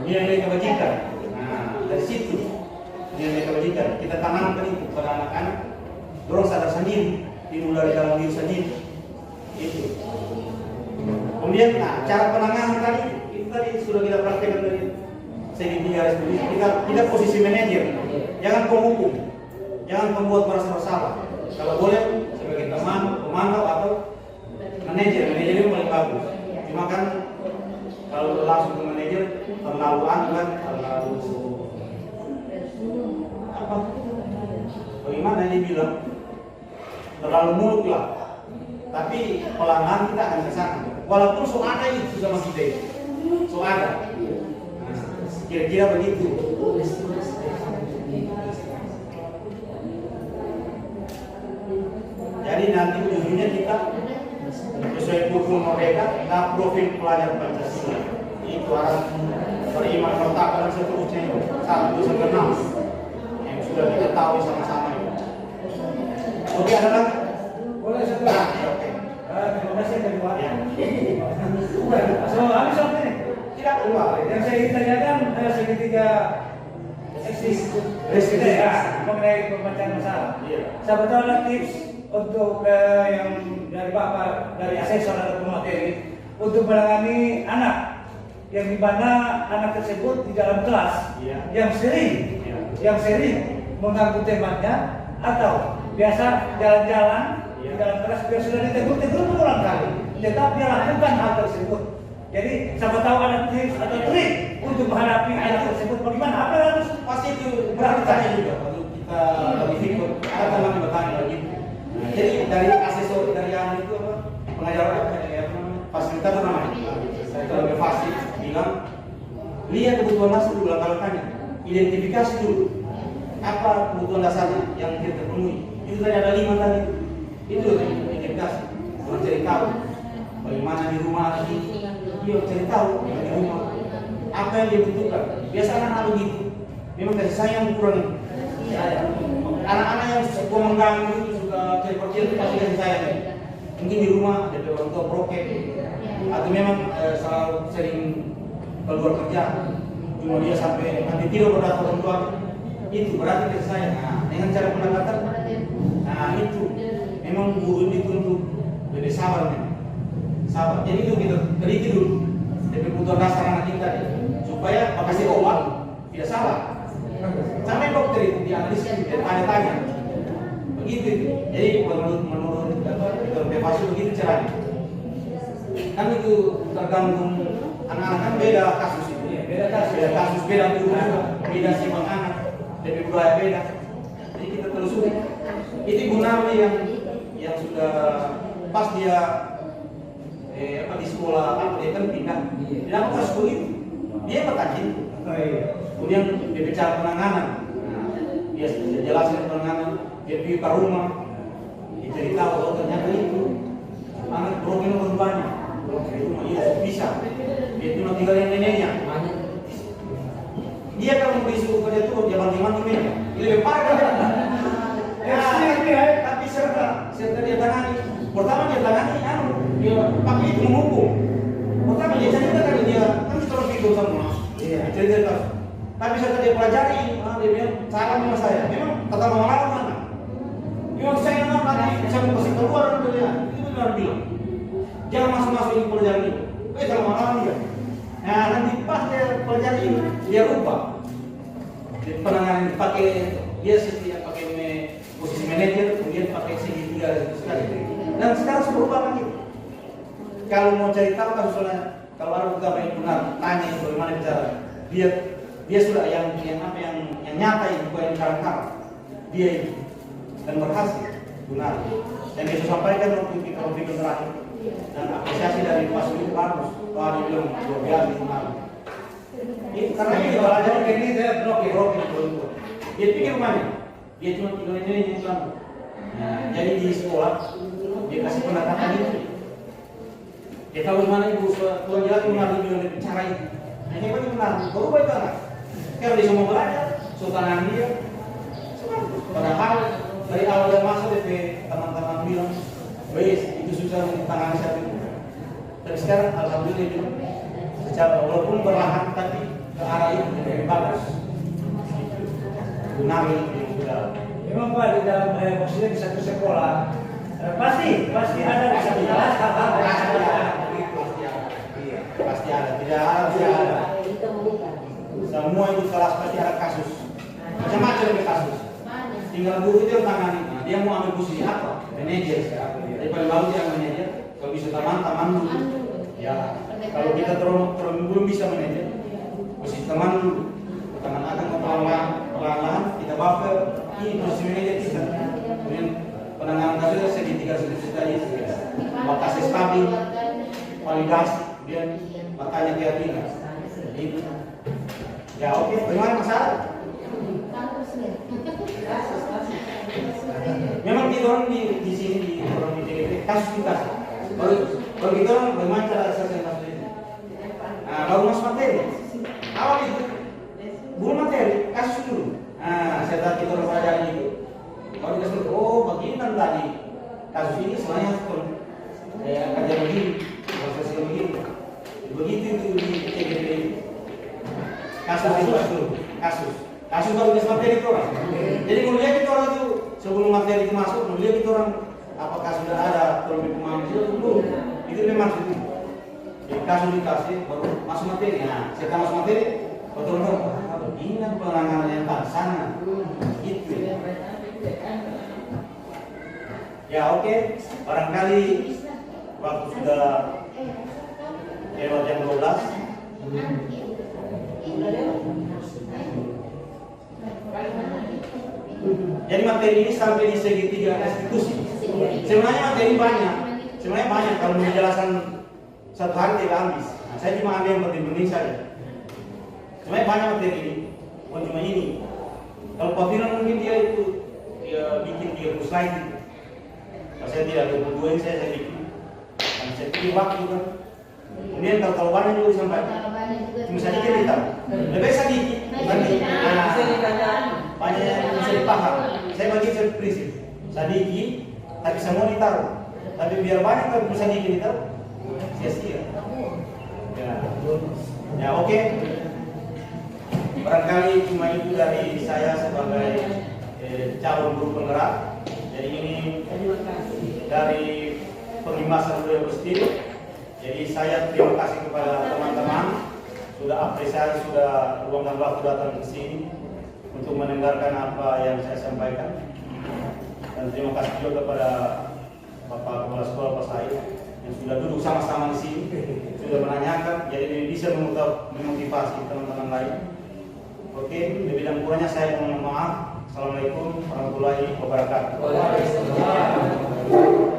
nilai kebajikan. Nah, dari situ nilai kebajikan kita tanamkan itu pada anak-anak. Dorong sadar sendiri, dimulai dari dalam diri sendiri. Itu. Kemudian, nah, cara penanganan tadi itu tadi sudah kita praktekkan dari segi 3 resolusi. Kita posisi manajer, jangan penghukum, jangan pembuat merasa bersalah. Kalau boleh sebagai teman, pemantau atau manajer itu paling bagus. Cuma kan kalau langsung ke manajer terlalu kan, terlalu apa? Bagaimana ini bilang? Terlalu muluk lah. Tapi pelan-pelan kita akan ke sana. Walaupun so ada itu sama kita itu. So ada. Kira-kira begitu. Jadi nanti ujungnya kita sesuai kurikulum mereka, nah profil pelajar Pancasila. Itu arah beriman pertama dan seterusnya itu 1 sampai 6 yang sudah kita tahu sama-sama itu. Oke, ada lagi? Boleh setelah. Oke. Terima kasih kedua. Ya. So, habis waktu ini. Tidak keluar. Yang saya ingin tanyakan segitiga eksis ya, mengenai pembacaan masalah. Iya. Saya betul ada tips untuk yang dari Bapak, dari asesor atau pemateri untuk menangani anak yang di mana anak tersebut di dalam kelas yang sering mengganggu temannya atau biasa jalan-jalan di dalam kelas biar sudah ditegur berulang kali, tetap dia lakukan hal tersebut. Jadi siapa tahu ada tips atau trik untuk menghadapi anak tersebut bagaimana? Apa yang harus Pasti itu bertanya juga kalau kita bagi fikir ada teman yang bertanya lagi. Jadi dari asesor dari yang itu apa pengajar fasilitator namanya. Saya kalau fasih bilang lihat kebutuhan dasar dulu langkah-langkahnya, identifikasi dulu apa kebutuhan dasarnya yang kita penuhi. Itu tadi ada 5 tadi. Itu identifikasi. Orang cari tahu bagaimana di rumah lagi. Dia cari tahu di rumah apa yang dia butuhkan. Biasa anak-anak begitu. Memang kasih sayang kurang. Anak-anak yang suka mengganggu itu suka kecil itu pasti kasih sayang. Mungkin di rumah ada orang tua proket atau memang selalu sering keluar kerja. cuma dia sampai nanti tidak berkata orang tua, itu berarti ke saya. Nah, dengan cara pendekatan, nah itu memang guru dituntut lebih sabar nih, sabar. Jadi itu kita teliti dulu, lebih kebutuhan dasar anak kita tadi, supaya kasih obat tidak salah. Sampai dokter itu dianalisis, ada tanya, begitu. Jadi menurut Bevasi begitu caranya. Kan itu tergantung anak-anak kan beda kasus itu, beda kasus, beda guru, beda sifat anak, jadi budaya beda. Jadi kita telusuri. Itu Gunardi yang sudah pas dia di sekolah dia kan pindah, tidak mau kasus begitu. Dia bertanya, kemudian dia bicara penanganan, dia jelaskan penanganan, dia pergi ke rumah, dia cerita bahwa ternyata itu anak problem banyak. Iya bisa. Dia cuma tinggalin neneknya. Dia kalau mau disuruh kerja tuh dia bantu neneknya. Ini lebih parah kan? Tapi serta dia tangani. Pertama dia tangani, dia pakai itu menghukum. Pertama dia cerita kan dia kan terus tidur semua. Iya. Cerita. Tapi setelah dia pelajari, dia bilang salah sama saya. Memang kata mama mana? Memang saya nanti saya mau kasih keluar dari dia. Itu benar bilang. Jangan masuk ini pelajaran ini. Kalau malam dia. Nah nanti pas dia pelajaran ini dia lupa. Penanganan pakai dia setiap pakai posisi manajer, kemudian pakai segitiga sekali. Dan sekarang berubah lagi. Kalau mau cari tahu kan soalnya kalau ada beberapa yang benar tanya bagaimana bicara. Dia sudah yang nyata yang bukan yang karang-karang. Dia itu dan berhasil benar. Dan dia sampaikan waktu kita terakhir. Dan apresiasi dari Pak Suri bagus. Wah dia bilang luar biasa benar. Karena ini belajar ini saya broken. Dia pikir mana? Dia cuma tinggal ini kan. Nah, jadi di sekolah dia kasih pendekatan itu. Dia tahu mana ibu tuan jelas benar dia bicara itu. Nah, ini benar. Berubah itu anak. Kalau dia semua belajar, sultanan dia. Padahal dari awal dia masuk teman-teman bilang, wes itu susah ditangani satu. Tapi sekarang alhamdulillah secara walaupun perlahan tapi ke arah itu lebih bagus. Benar itu sudah. Memang Pak di dalam maksudnya di satu sekolah pasti ada di satu kelas hal-hal pasti ada, tidak ada. Semua itu kelas pasti ada kasus. Macam-macam ada kasus. Tinggal guru itu yang tangani. Nah, dia mau ambil posisi apa? Manajer. Jadi paling bagus yang manajer. Kalau bisa teman dulu. Ya, kalau kita belum bisa manajer, posisi teman dulu. Teman akan pelan-pelan kita bawa ke ini posisi manajer kita. Kemudian penanganan kasusnya segitiga itu. Bakasnya stabil, validasi, dia makanya keyakinan. Itu. Ya oke, bagaimana masalah? Memang kita orang di sini di orang di TGP kasus kita. Kalau kita orang bagaimana cara selesai kasus ini? Nah, baru masuk materi. Awal itu belum materi, kasus dulu. Nah, setelah kita orang pelajari itu, kalau dikasih oh begini tadi kasus ini sebenarnya kerja begini, proses begini. Begitu itu di TGP. Kasus baru dikasih materi itu orang. Jadi melihat itu orang itu sebelum materi itu masuk, melihat itu orang apakah sudah ada terlebih pemahaman itu belum. Itu memang itu. Jadi kasus dikasih baru masuk materi. Nah, setelah masuk materi, betul-betul begini penanganan yang tak sana. Gitu. Ya oke, barangkali waktu sudah lewat jam 12. Jadi materi ini sampai di segitiga institusi. Sebenarnya materi banyak. Sebenarnya banyak kalau menjelaskan satu hari tidak habis. Nah, saya cuma ambil yang penting-penting saja. Sebenarnya banyak materi ini. Bukan cuma ini. Kalau Pak Firman mungkin dia bikin 30 slide. Kalau saya tidak 22 ini saya bikin. Dan saya pilih waktu kan. Kemudian kalau banyak juga disampaikan. Cuma sedikit kita. Lebih sedikit. Banyak yang bisa dipaham. Saya bagi prinsip sedikit, tapi semua ditaruh. Tapi biar banyak tapi bisa sedikit ditaruh, sia-sia. Ya oke. barangkali cuma itu dari saya sebagai calon guru penggerak. Jadi ini Terima kasih. dari pengimasan beliau sendiri. Jadi saya terima kasih kepada teman-teman sudah apresiasi, sudah luangkan waktu datang ke sini untuk mendengarkan apa yang saya sampaikan. Dan terima kasih juga kepada Bapak Kepala Sekolah Pak Said yang sudah duduk sama-sama di sini, sudah menanyakan, jadi ini bisa memotivasi teman-teman lain. Oke, lebih dan kurangnya saya mohon maaf. Assalamualaikum warahmatullahi wabarakatuh. Waalaikumsalam.